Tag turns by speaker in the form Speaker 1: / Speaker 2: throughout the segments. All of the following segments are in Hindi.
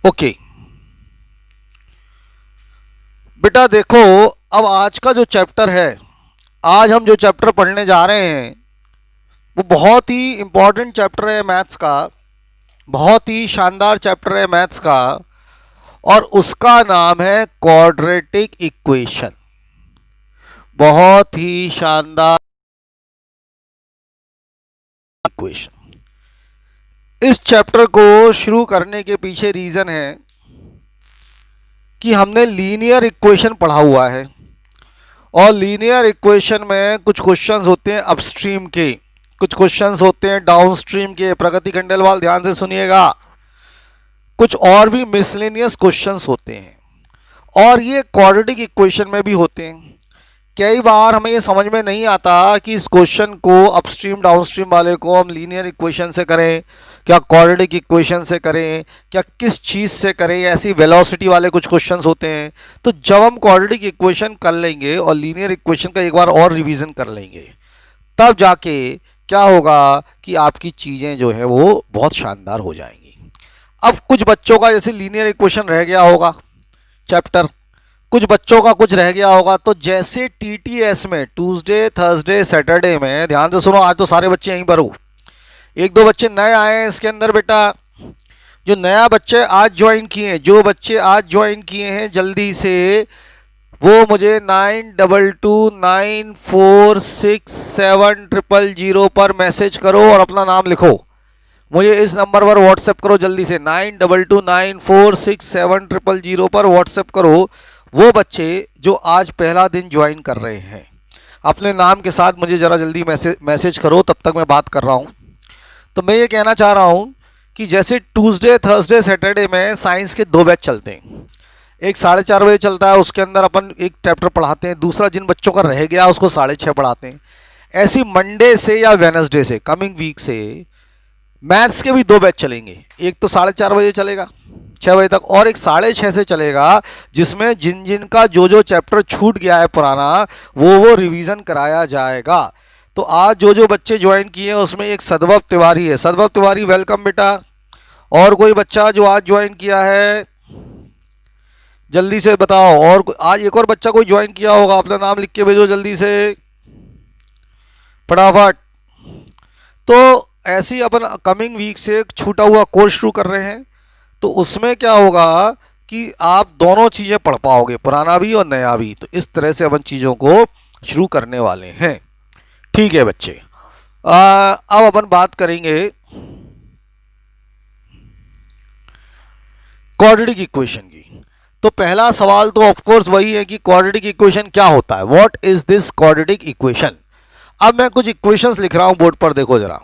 Speaker 1: ओके बेटा देखो, अब आज का जो चैप्टर है, आज हम जो चैप्टर पढ़ने जा रहे हैं वो बहुत ही इम्पोर्टेंट चैप्टर है मैथ्स का, बहुत ही शानदार चैप्टर है मैथ्स का, और उसका नाम है क्वाड्रेटिक इक्वेशन। बहुत ही शानदार इक्वेशन। इस चैप्टर को शुरू करने के पीछे रीज़न है कि हमने लीनियर इक्वेशन पढ़ा हुआ है, और लीनियर इक्वेशन में कुछ क्वेश्चंस होते हैं अपस्ट्रीम के, कुछ क्वेश्चंस होते हैं डाउनस्ट्रीम के। प्रगति खंडेलवाल ध्यान से सुनिएगा, कुछ और भी मिसलेनियस क्वेश्चंस होते हैं, और ये क्वाड्रेटिक इक्वेशन में भी होते हैं। कई बार हमें ये समझ में नहीं आता कि इस क्वेश्चन को अपस्ट्रीम डाउनस्ट्रीम वाले को हम लीनियर इक्वेशन से करें, क्या क्वाड्रेटिक इक्वेशन से करें, क्या किस चीज़ से करें। ऐसी वेलोसिटी वाले कुछ क्वेश्चंस होते हैं। तो जब हम क्वाड्रेटिक इक्वेशन कर लेंगे और लीनियर इक्वेशन का एक बार और रिवीजन कर लेंगे, तब जाके क्या होगा कि आपकी चीज़ें जो है वो बहुत शानदार हो जाएंगी। अब कुछ बच्चों का जैसे लीनियर इक्वेशन रह गया होगा चैप्टर, कुछ बच्चों का कुछ रह गया होगा। तो जैसे टीटीएस में ट्यूसडे थर्सडे सैटरडे में, ध्यान से सुनो, आज तो सारे बच्चे यहीं पर हो, एक दो बच्चे नए आए हैं इसके अंदर बेटा। जो नया बच्चे आज ज्वाइन किए हैं, जो बच्चे आज ज्वाइन किए हैं, जल्दी से वो मुझे 9229467000 पर मैसेज करो और अपना नाम लिखो। मुझे इस नंबर पर व्हाट्सएप करो जल्दी से, 9229467000 पर व्हाट्सएप करो वो बच्चे जो आज पहला दिन ज्वाइन कर रहे हैं। अपने नाम के साथ मुझे ज़रा जल्दी मैसेज करो, तब तक मैं बात कर रहा हूँ। तो मैं ये कहना चाह रहा हूँ कि जैसे ट्यूसडे थर्सडे सैटरडे में साइंस के 2 बैच चलते हैं, एक 4:30 बजे चलता है, उसके अंदर अपन एक चैप्टर पढ़ाते हैं, दूसरा जिन बच्चों का रह गया उसको 6:30 पढ़ाते हैं। ऐसी मंडे से या वेडनेसडे से, कमिंग वीक से मैथ्स के भी 2 बैच चलेंगे। एक तो 4:30 बजे चलेगा 6 बजे तक, और एक 6:30 से चलेगा, जिसमें जिन जिन का जो जो चैप्टर छूट गया है पुराना वो रिवीजन कराया जाएगा। तो आज जो जो बच्चे ज्वाइन किए हैं उसमें एक सद्भव तिवारी है। सद्भव तिवारी वेलकम बेटा। और कोई बच्चा जो आज ज्वाइन किया है जल्दी से बताओ। और आज एक और बच्चा कोई ज्वाइन किया होगा, अपना नाम लिख के भेजो जल्दी से फटाफट। तो ऐसे ही अपन कमिंग वीक से छूटा हुआ कोर्स शुरू कर रहे हैं, तो उसमें क्या होगा कि आप दोनों चीज़ें पढ़ पाओगे, पुराना भी और नया भी। तो इस तरह से अपन चीज़ों को शुरू करने वाले हैं। ठीक है बच्चे, अब अपन बात करेंगे क्वाड्रेटिक इक्वेशन की। तो पहला सवाल तो ऑफ कोर्स वही है कि क्वाड्रेटिक इक्वेशन क्या होता है, what is this quadratic equation. अब मैं कुछ इक्वेशंस लिख रहा हूं बोर्ड पर, देखो जरा।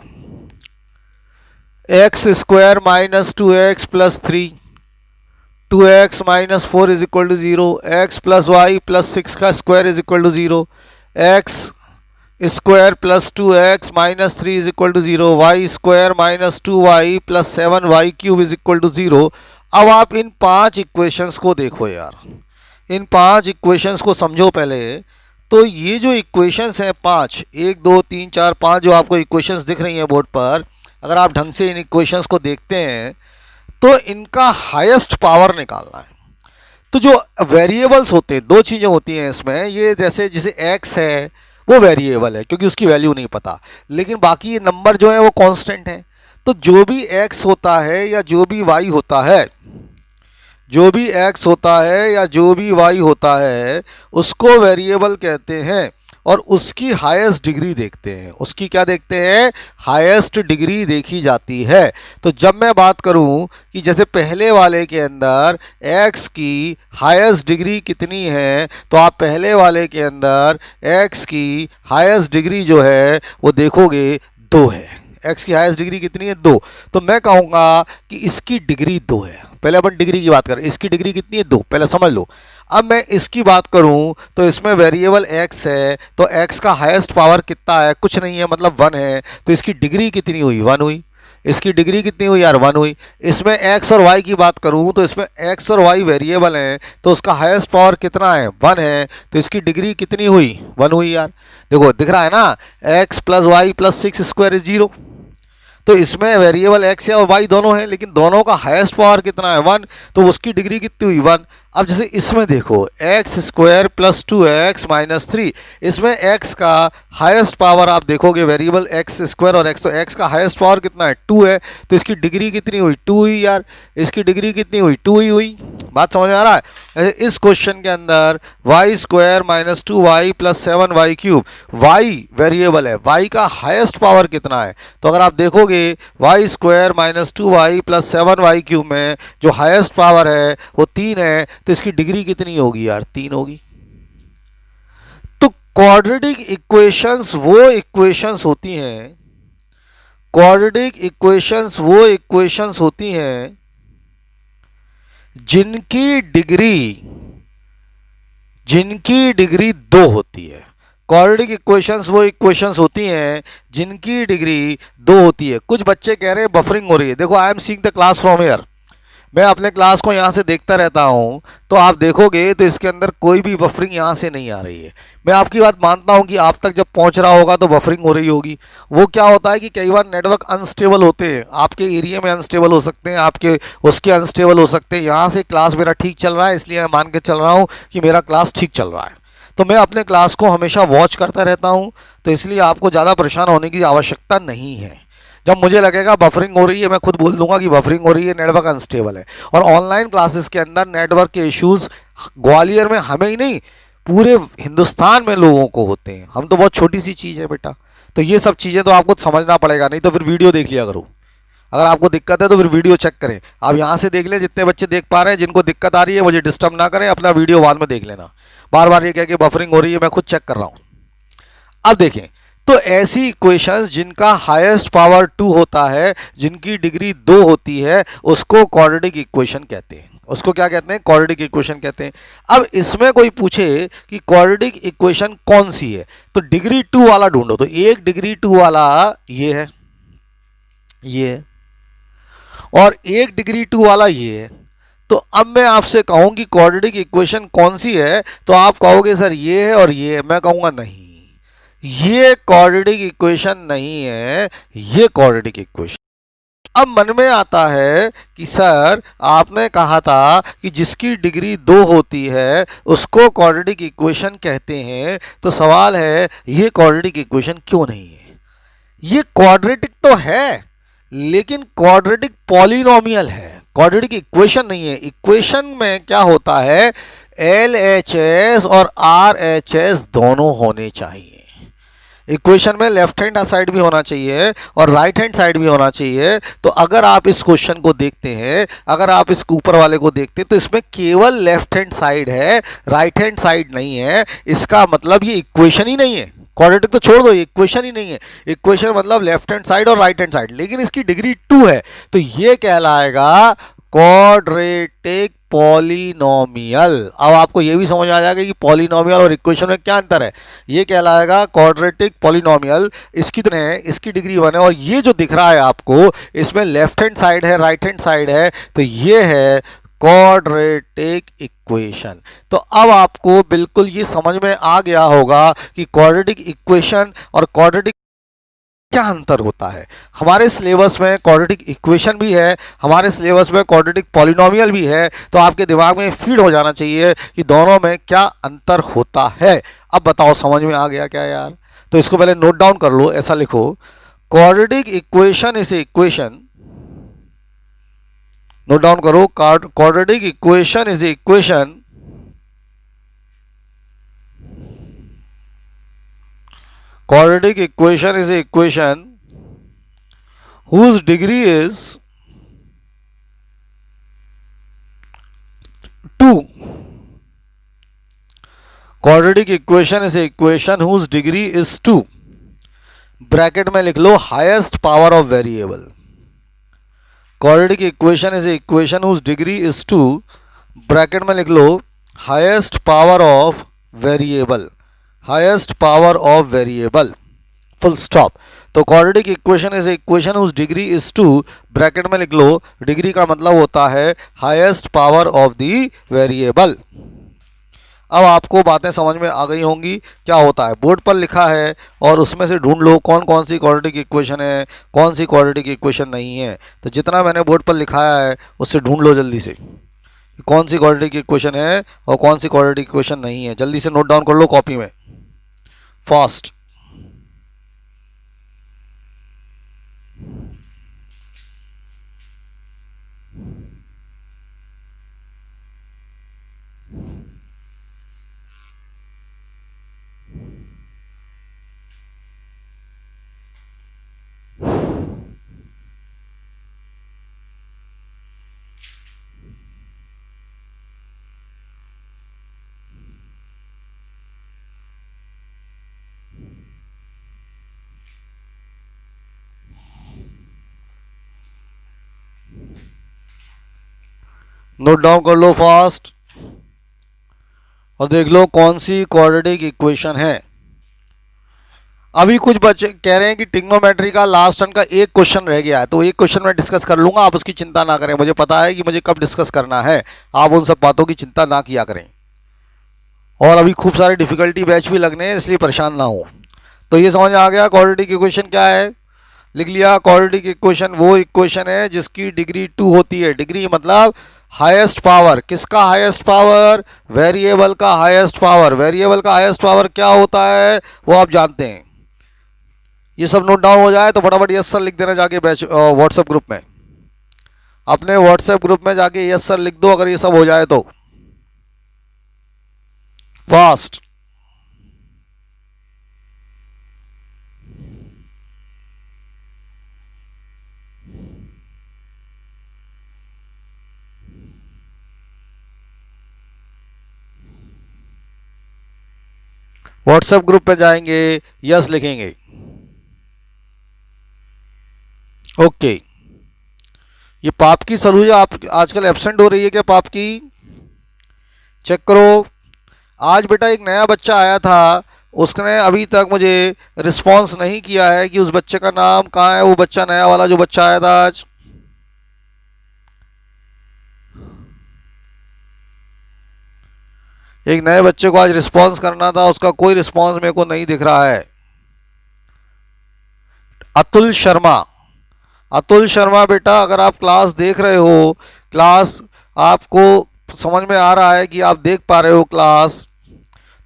Speaker 1: x² - 2x + 3, 2x - 4 = 0, x + y + 6 का square = 0, x² + 2x - 3 = 0, y² - 2y + 7y³ = 0। अब आप इन 5 इक्वेशंस को देखो यार, इन 5 इक्वेशंस को समझो पहले। तो ये जो इक्वेशंस हैं 5, 1 2 3 4 5 जो आपको इक्वेशंस दिख रही हैं बोर्ड पर, अगर आप ढंग से इन इक्वेशंस को देखते हैं तो इनका हाईएस्ट पावर निकालना है। तो जो वेरिएबल्स होते हैं, 2 चीज़ें होती हैं इसमें, ये जैसे x है वो वेरिएबल है क्योंकि उसकी वैल्यू नहीं पता, लेकिन बाकी ये नंबर जो है वो कांस्टेंट है। तो जो भी x होता है या जो भी y होता है, जो भी x होता है या जो भी y होता है, उसको वेरिएबल कहते हैं और उसकी हाईएस्ट डिग्री देखते हैं। उसकी क्या देखते हैं? हाईएस्ट डिग्री देखी जाती है। तो जब मैं बात करूं कि जैसे पहले वाले के अंदर x की हाईएस्ट डिग्री कितनी है, तो आप पहले वाले के अंदर x की हाईएस्ट डिग्री जो है वो देखोगे 2 है। x की हाईएस्ट डिग्री कितनी है? 2। तो मैं कहूँगा कि इसकी डिग्री 2 है। पहले अपन डिग्री की बात करें, इसकी डिग्री कितनी है? 2, पहले समझ लो। अब मैं इसकी बात करूं तो इसमें वेरिएबल x है, तो x का हाईएस्ट पावर कितना है? कुछ नहीं है, मतलब 1 है। तो इसकी डिग्री कितनी हुई? 1 हुई। इसकी डिग्री कितनी हुई यार? 1 हुई। इसमें x और y की बात करूं तो इसमें x और y वेरिएबल हैं, तो उसका हाईएस्ट पावर कितना है? 1 है। तो इसकी डिग्री कितनी हुई? 1 हुई यार। देखो दिख रहा है ना, x + y + 6² = 0। तो इसमें वेरिएबल x या y दोनों हैं, लेकिन दोनों का हाईएस्ट पावर कितना है 1, तो उसकी डिग्री कितनी हुई 1। अब जैसे इसमें देखो x square plus 2x minus 3, इसमें x का हाईएस्ट पावर आप देखोगे वेरिएबल एक्स स्क्वायर और x, तो x का हाईएस्ट पावर कितना है 2 है, तो इसकी डिग्री कितनी हुई 2 हुई यार, इसकी डिग्री कितनी हुई 2 ही हुई। बात समझ में आ रहा है। इस क्वेश्चन के अंदर y square minus 2y plus 7y cube, y variable है, y का हाईएस्ट पावर कितना है, तो अगर आप देखोगे y square minus 2y plus 7y cube में जो हाईएस्ट पावर है वो 3 है, तो इसकी डिग्री कितनी होगी यार 3 होगी। तो क्वाड्रेटिक इक्वेशंस वो इक्वेशंस होती हैं, क्वाड्रेटिक इक्वेशंस वो इक्वेशंस होती हैं जिनकी डिग्री 2 होती है। क्वाड्रेटिक इक्वेशंस वो इक्वेशंस होती हैं जिनकी डिग्री 2 होती है। कुछ बच्चे कह रहे हैं बफरिंग हो रही है। देखो I am seeing the class from here, मैं अपने क्लास को यहाँ से देखता रहता हूँ, तो आप देखोगे तो इसके अंदर कोई भी बफरिंग यहाँ से नहीं आ रही है। मैं आपकी बात मानता हूँ कि आप तक जब पहुँच रहा होगा तो बफरिंग हो रही होगी। वो क्या होता है कि कई बार नेटवर्क अनस्टेबल होते हैं, आपके एरिया में अनस्टेबल हो सकते हैं, आपके उसके अनस्टेबल हो सकते हैं। यहाँ से क्लास मेरा ठीक चल रहा है, इसलिए मैं मान के चल रहा हूँ कि मेरा क्लास ठीक चल रहा है, तो मैं अपने क्लास को हमेशा वॉच करता रहता हूँ, तो इसलिए आपको ज़्यादा परेशान होने की आवश्यकता नहीं है। जब मुझे लगेगा बफरिंग हो रही है, मैं खुद बोल दूंगा कि बफरिंग हो रही है, नेटवर्क अनस्टेबल है। और ऑनलाइन क्लासेस के अंदर नेटवर्क के इश्यूज़ ग्वालियर में हमें ही नहीं पूरे हिंदुस्तान में लोगों को होते हैं। हम तो बहुत छोटी सी चीज़ है बेटा, तो ये सब चीज़ें तो आपको समझना पड़ेगा, नहीं तो फिर वीडियो देख लिया करो। अगर आपको दिक्कत है तो फिर वीडियो चेक करें। आप यहाँ से देख लें, जितने बच्चे देख पा रहे हैं, जिनको दिक्कत आ रही है मुझे डिस्टर्ब ना करें, अपना वीडियो बाद में देख लेना। बार बार ये कह के बफरिंग हो रही है, मैं खुद चेक कर रहा हूँ। अब देखें, तो ऐसी इक्वेशंस जिनका हाईएस्ट पावर 2 होता है, जिनकी डिग्री 2 होती है, उसको क्वाड्रेटिक इक्वेशन कहते हैं। उसको क्या कहते हैं? क्वाड्रेटिक इक्वेशन कहते हैं। अब इसमें कोई पूछे कि क्वाड्रेटिक इक्वेशन कौन सी है, तो डिग्री 2 वाला ढूंढो। तो एक डिग्री 2 वाला ये है, और एक डिग्री 2 वाला ये है। तो अब मैं आपसे कहूं कि क्वाड्रेटिक इक्वेशन कौन सी है, तो आप कहोगे सर ये है और ये है। मैं कहूंगा नहीं, ये क्वाड्रेटिक इक्वेशन नहीं है, ये क्वाड्रेटिक इक्वेशन। अब मन में आता है कि सर आपने कहा था कि जिसकी डिग्री 2 होती है उसको क्वाड्रेटिक इक्वेशन कहते हैं, तो सवाल है ये क्वाड्रेटिक इक्वेशन क्यों नहीं है? ये क्वाड्रेटिक तो है, लेकिन क्वाड्रेटिक पॉलिनोमियल है, क्वाड्रेटिक इक्वेशन नहीं है। इक्वेशन में क्या होता है, LHS और RHS दोनों होने चाहिए। इक्वेशन में लेफ्ट हैंड साइड भी होना चाहिए और राइट हैंड साइड भी होना चाहिए। तो अगर आप इस क्वेश्चन को देखते हैं, अगर आप इस ऊपर वाले को देखते हैं, तो इसमें केवल लेफ्ट हैंड साइड है, राइट हैंड साइड नहीं है। इसका मतलब ये इक्वेशन ही नहीं है। क्वाड्रेटिक तो छोड़ दो, ये इक्वेशन ही नहीं है। इक्वेशन मतलब लेफ्ट हैंड साइड और राइट हैंड साइड, लेकिन इसकी डिग्री 2 है, तो ये कहलाएगा क्वाड्रेटिक पॉलिनोमियल। अब आपको ये भी समझ आ जाएगा कि पॉलिनोमियल और इक्वेशन में क्या अंतर है। ये कहलाएगा क्वाड्रेटिक पॉलिनोमियल। इसकी कितने है, इसकी डिग्री 1 है, और ये जो दिख रहा है आपको, इसमें लेफ्ट हैंड साइड है, राइट हैंड साइड है, तो ये है क्वाड्रेटिक इक्वेशन। तो अब आपको बिल्कुल ये समझ में आ गया होगा कि क्वाड्रेटिक इक्वेशन और क्वाड्रेटिक क्या अंतर होता है। हमारे सिलेबस में क्वाड्रेटिक इक्वेशन भी है, हमारे सिलेबस में क्वाड्रेटिक पॉलिनोमियल भी है, तो आपके दिमाग में फीड हो जाना चाहिए कि दोनों में क्या अंतर होता है। अब बताओ समझ में आ गया क्या यार? तो इसको पहले नोट डाउन कर लो, ऐसा लिखो, quadratic equation is a equation, note down करो, quadratic equation is a equation quadratic equation is a equation whose degree is 2. Quadratic equation is a equation whose degree is 2. Bracket में लिख लो highest power of variable. Quadratic equation is a equation whose degree is 2, bracket में लिख लो highest power of variable, highest power of variable, full stop. तो quadratic equation is equation whose degree is 2, bracket में लिख लो, डिग्री का मतलब होता है highest power of the variable. अब आपको बातें समझ में आ गई होंगी क्या होता है। बोर्ड पर लिखा है और उसमें से ढूंढ लो कौन कौन सी क्वाड्रेटिक इक्वेशन है, कौन सी क्वाड्रेटिक इक्वेशन नहीं है। तो जितना मैंने बोर्ड पर लिखाया है उससे ढूंढ लो जल्दी से, कौन सी क्वाड्रेटिक इक्वेशन है और कौन सी क्वाड्रेटिक इक्वेशन नहीं है। जल्दी से नोट डाउन कर लो कॉपी में, फास्ट। नोट डाउन कर लो फास्ट और देख लो कौन सी क्वाड्रेटिक इक्वेशन है। अभी कुछ बच्चे कह रहे हैं कि ट्रिग्नोमेट्री का लास्ट टर्म का एक क्वेश्चन रह गया है, तो एक क्वेश्चन मैं डिस्कस कर लूंगा, आप उसकी चिंता ना करें। मुझे पता है कि मुझे कब डिस्कस करना है, आप उन सब बातों की चिंता ना किया करें। और अभी खूब सारे डिफिकल्टी बैच भी लगने हैं, इसलिए परेशान ना हो। तो ये समझ आ गया क्वाड्रेटिक इक्वेशन क्या है, लिख लिया। क्वाड्रेटिक इक्वेशन वो इक्वेशन है जिसकी डिग्री 2 होती है। डिग्री मतलब हाईएस्ट पावर। किसका हाईएस्ट पावर? वेरिएबल का हाईएस्ट पावर। वेरिएबल का हाईएस्ट पावर क्या होता है वो आप जानते हैं। ये सब नोट डाउन हो जाए तो फटाफट यस सर लिख देना जाके बैच व्हाट्सएप ग्रुप में, अपने व्हाट्सएप ग्रुप में जाके यस सर लिख दो अगर ये सब हो जाए तो, फास्ट। व्हाट्सएप ग्रुप पे जाएंगे, यस लिखेंगे, ओके। ये पाप की सलूजा आप आजकल एब्सेंट हो रही है क्या? पाप की चेक करो। आज बेटा एक नया बच्चा आया था, उसने अभी तक मुझे रिस्पांस नहीं किया है कि उस बच्चे का नाम कहाँ है। वो बच्चा नया वाला जो बच्चा आया था आज, एक नए बच्चे को आज रिस्पांस करना था, उसका कोई रिस्पांस मेरे को नहीं दिख रहा है। अतुल शर्मा। अतुल शर्मा बेटा अगर आप क्लास देख रहे हो, क्लास आपको समझ में आ रहा है कि आप देख पा रहे हो क्लास,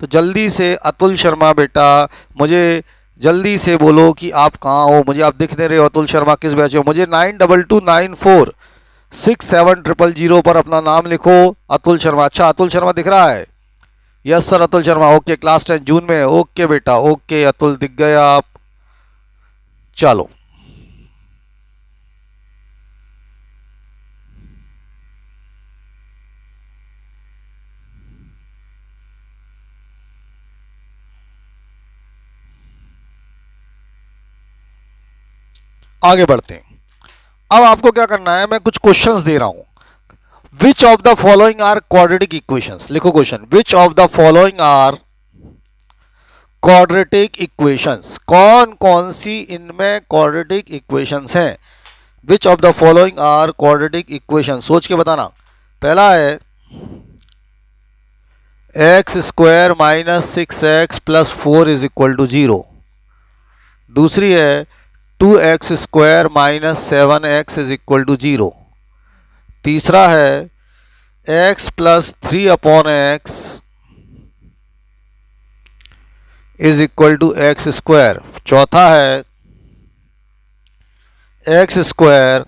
Speaker 1: तो जल्दी से अतुल शर्मा बेटा मुझे जल्दी से बोलो कि आप कहाँ हो। मुझे आप दिख नहीं रहे हो। अतुल शर्मा किस बैच हो? मुझे 9229467000 पर अपना नाम लिखो, अतुल शर्मा। अच्छा अतुल शर्मा दिख रहा है? Yes sir Atul Sharma, okay. Class 10 जून में, ओके बेटा, ओके अतुल दिख गए आप। चलो आगे बढ़ते हैं। अब आपको क्या करना है, मैं कुछ क्वेश्चंस दे रहा हूं। Which of the following are quadratic equations? लिखो question, which of the following are quadratic equations. कौन कौन सी इनमें क्वाड्रेटिक इक्वेशंस हैं? Which of the following are quadratic equations, सोच के बताना। पहला है x² - 6x + 4 = 0। दूसरी है 2x² - 7x = 0। तीसरा है x + 3/x = x²। चौथा है x²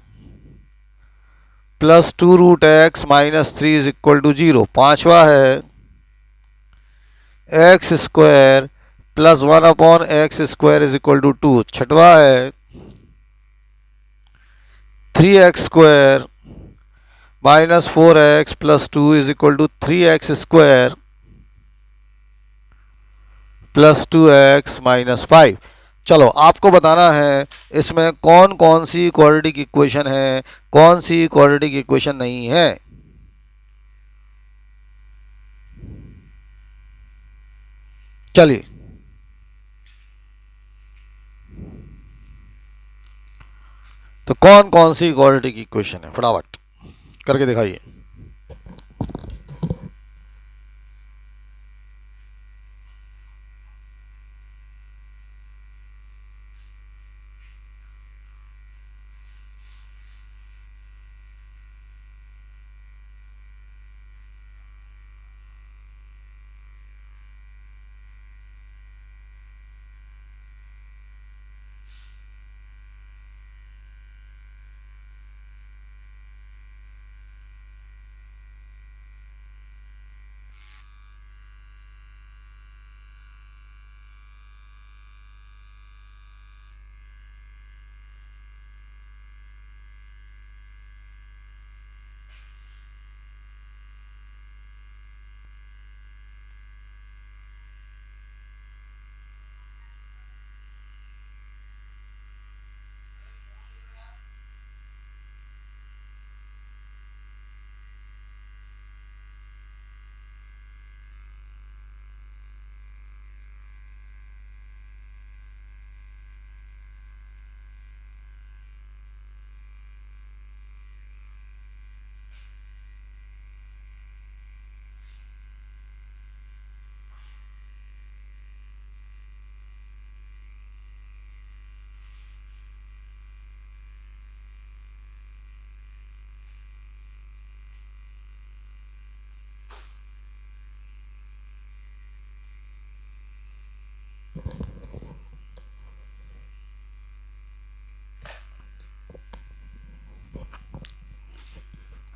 Speaker 1: + 2√x - 3 = 0। पांचवा है x² + 1/x² = 2। छठवा है 3x² - 4x + 2 = 3x² + 2x - 5। चलो आपको बताना है इसमें कौन कौन सी क्वाड्रेटिक इक्वेशन है, कौन सी क्वाड्रेटिक इक्वेशन नहीं है। चलिए तो कौन कौन सी क्वाड्रेटिक इक्वेशन है फटाफट करके दिखाइए।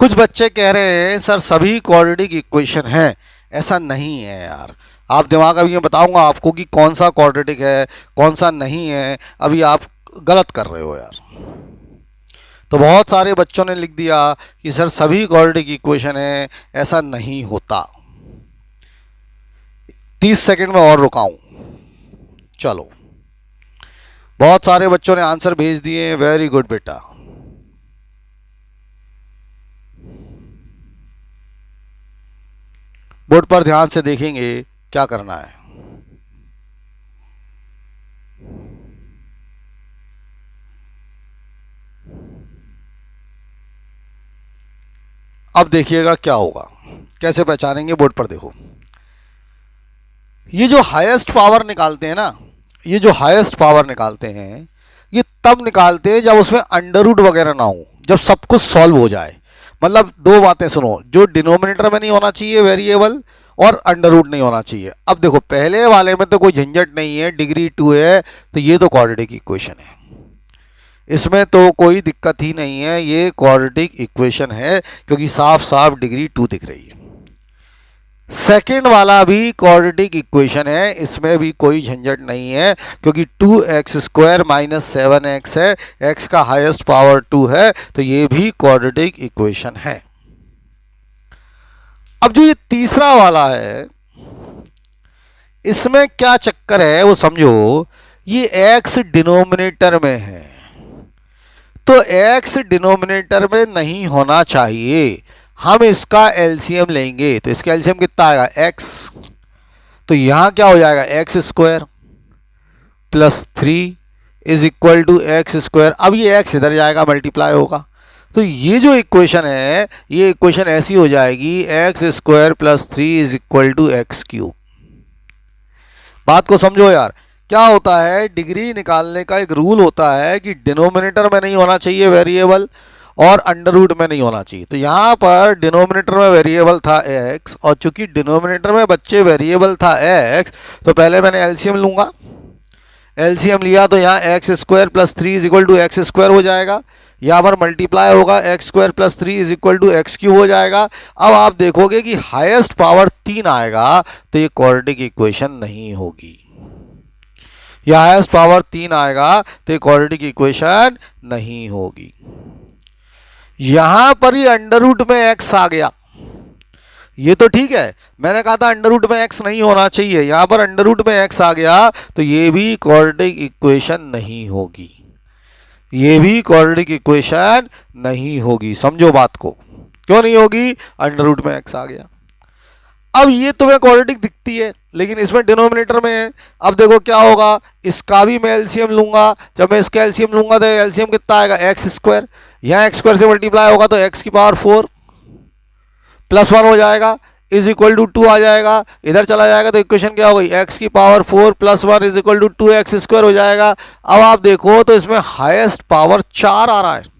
Speaker 1: कुछ बच्चे कह रहे हैं सर सभी क्वाड्रेटिक इक्वेशन हैं, ऐसा नहीं है यार। आप दिमाग अभी मैं बताऊंगा आपको कि कौन सा क्वाड्रेटिक है कौन सा नहीं है, अभी आप गलत कर रहे हो यार। तो बहुत सारे बच्चों ने लिख दिया कि सर सभी क्वाड्रेटिक इक्वेशन है, ऐसा नहीं होता। 30 सेकंड में और रुकाऊं, चलो। बहुत सारे बच्चों ने आंसर भेज दिए, वेरी गुड बेटा। बोर्ड पर ध्यान से देखेंगे क्या करना है। अब देखिएगा क्या होगा, कैसे पहचानेंगे। बोर्ड पर देखो, ये जो हाईएस्ट पावर निकालते हैं ना, ये जो हाईएस्ट पावर निकालते हैं ये तब निकालते हैं जब उसमें अंडर रूट वगैरह ना हो, जब सब कुछ सॉल्व हो जाए। मतलब दो बातें सुनो, जो डिनोमिनेटर में नहीं होना चाहिए वेरिएबल, और अंडर रूट नहीं होना चाहिए। अब देखो पहले वाले में तो कोई झंझट नहीं है, डिग्री 2 है, तो ये तो क्वाड्रेटिक इक्वेशन है, इसमें तो कोई दिक्कत ही नहीं है, ये क्वाड्रेटिक इक्वेशन है क्योंकि साफ साफ डिग्री 2 दिख रही है। सेकेंड वाला भी क्वाड्रेटिक इक्वेशन है, इसमें भी कोई झंझट नहीं है क्योंकि 2x² माइनस 7x है, x का हाईएस्ट पावर 2 है, तो ये भी क्वाड्रेटिक इक्वेशन है। अब जो ये तीसरा वाला है, इसमें क्या चक्कर है वो समझो। ये x डिनोमिनेटर में है, तो x डिनोमिनेटर में नहीं होना चाहिए, हम इसका एलसीएम लेंगे। तो इसका एलसीएम कितना आएगा, x, तो यहां क्या हो जाएगा, x² plus 3 is equal to x²। अब ये x इधर जाएगा, मल्टीप्लाई होगा, तो ये जो इक्वेशन है ये इक्वेशन ऐसी हो जाएगी, x² plus 3 is equal to x³। बात को समझो यार, क्या होता है, डिग्री निकालने का एक रूल होता है कि डिनोमिनेटर में नहीं होना चाहिए वेरिएबल और अंडर रूट में नहीं होना चाहिए। तो यहाँ पर डिनोमिनेटर में वेरिएबल था x, और चूंकि डिनोमिनेटर में बच्चे वेरिएबल था x, तो पहले मैंने एलसीएम लूंगा। एलसीएम लिया तो यहाँ x² plus 3 is equal to x² हो जाएगा, यहाँ पर मल्टीप्लाई होगा, x² plus 3 is equal to x³ हो जाएगा। अब आप देखोगे कि हाईएस्ट पावर 3 आएगा, तो ये क्वाड्रेटिक इक्वेशन नहीं होगी। यह हाईएस्ट पावर 3 आएगा तो ये क्वाड्रेटिक इक्वेशन नहीं होगी। यहां पर ही अंडर रूट में x आ गया, ये तो ठीक है, मैंने कहा था अंडर रूट में x नहीं होना चाहिए, यहां पर अंडर रूट में x आ गया, तो ये भी क्वाड्रेटिक इक्वेशन नहीं होगी, ये भी क्वाड्रेटिक इक्वेशन नहीं होगी। समझो बात को, क्यों नहीं होगी, अंडर रूट में x आ गया। अब ये तुम्हें क्वाड्रेटिक दिखती है लेकिन इसमें डिनोमिनेटर में है। अब देखो क्या होगा, इसका भी मैं एलसीएम लूंगा, जब मैं इसका एलसीएम लूंगा तो एलसीएम कितना आएगा, x², यहाँ x² से मल्टीप्लाई होगा तो x की पावर 4 प्लस 1 हो जाएगा, इज इक्वल टू 2 आ जाएगा, इधर चला जाएगा तो इक्वेशन क्या हो गई, x की power 4 plus 1 is equal to 2x² हो जाएगा। अब आप देखो तो इसमें हाईएस्ट पावर 4 आ रहा है,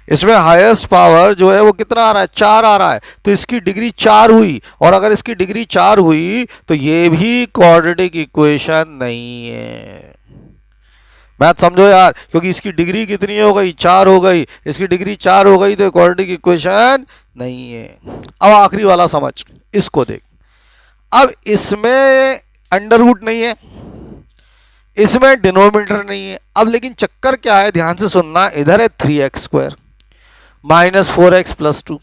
Speaker 1: इसमें हाईएस्ट पावर जो है वो कितना आ रहा है, 4 आ रहा है, तो इसकी डिग्री 4 हुई, और अगर इसकी डिग्री 4 हुई तो ये भी क्वाड्रेटिक इक्वेशन नहीं है। मैथ समझो यार, क्योंकि इसकी डिग्री कितनी हो गई, 4 हो गई, इसकी डिग्री 4 हो गई तो क्वाड्रेटिक इक्वेशन नहीं है। अब आखिरी वाला समझ, इसको देख, अब इसमें अंडर रूट नहीं है, इसमें डिनोमिनेटर नहीं है। अब लेकिन चक्कर क्या है, ध्यान से सुनना, इधर है 3x² माइनस 4x प्लस 2,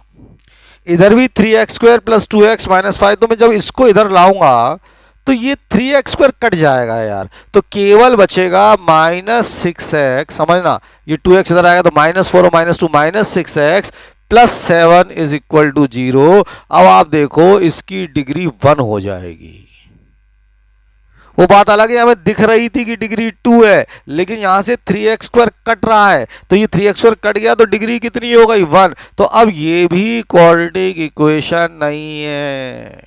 Speaker 1: इधर भी 3x² प्लस 2x माइनस 5, तो मैं जब इसको इधर लाऊंगा तो ये 3x² कट जाएगा यार, तो केवल बचेगा -6x। समझना, ये 2x इधर आएगा तो -4 और -2 -6x plus 7 is equal to 0। अब आप देखो इसकी डिग्री 1 हो जाएगी। वो बात अलग है, हमें दिख रही थी कि डिग्री 2 है, लेकिन यहां से 3x² कट रहा है, तो ये 3x² कट गया तो डिग्री कितनी हो गई, 1। तो अब ये भी क्वाड्रेटिक इक्वेशन नहीं है।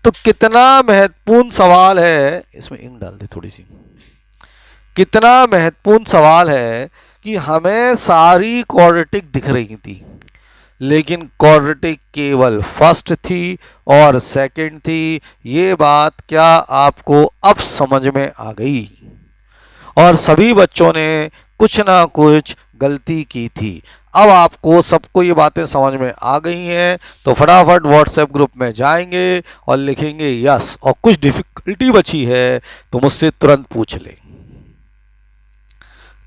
Speaker 1: तो कितना महत्वपूर्ण सवाल है, इसमें इंक डाल दे थोड़ी सी, कितना महत्वपूर्ण सवाल है कि हमें सारी क्वाड्रेटिक दिख रही थी लेकिन क्वाड्रेटिक केवल फर्स्ट थी और सेकंड थी। ये बात क्या आपको अब समझ में आ गई? और सभी बच्चों ने कुछ ना कुछ गलती की थी। अब आपको सबको ये बातें समझ में आ गई हैं, तो फटाफट व्हाट्सएप ग्रुप में जाएंगे और लिखेंगे यस, और कुछ डिफिकल्टी बची है तो मुझसे तुरंत पूछ ले,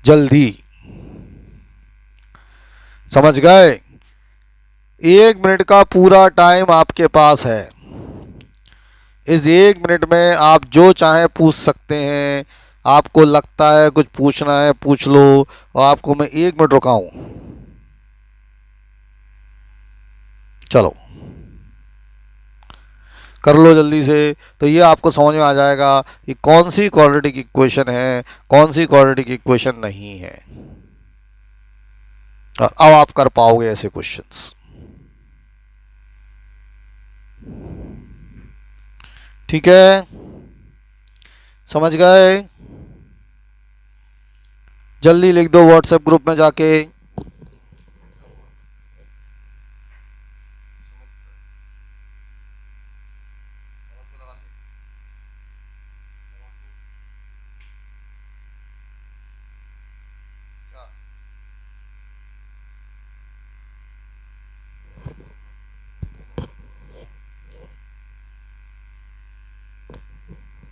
Speaker 1: जल्दी। समझ गए? 1 मिनट का पूरा टाइम आपके पास है। इस 1 मिनट में आप जो चाहें पूछ सकते हैं। आपको लगता है कुछ पूछना है पूछ लो, और आपको मैं 1 मिनट रुकाऊं। चलो कर लो जल्दी से, तो ये आपको समझ में आ जाएगा कि कौन सी क्वाड्रेटिक इक्वेशन है, कौन सी क्वाड्रेटिक इक्वेशन नहीं है। और अब आप कर पाओगे ऐसे क्वेश्चंस। ठीक है, समझ गए? जल्दी लिख दो व्हाट्सएप ग्रुप में जाके।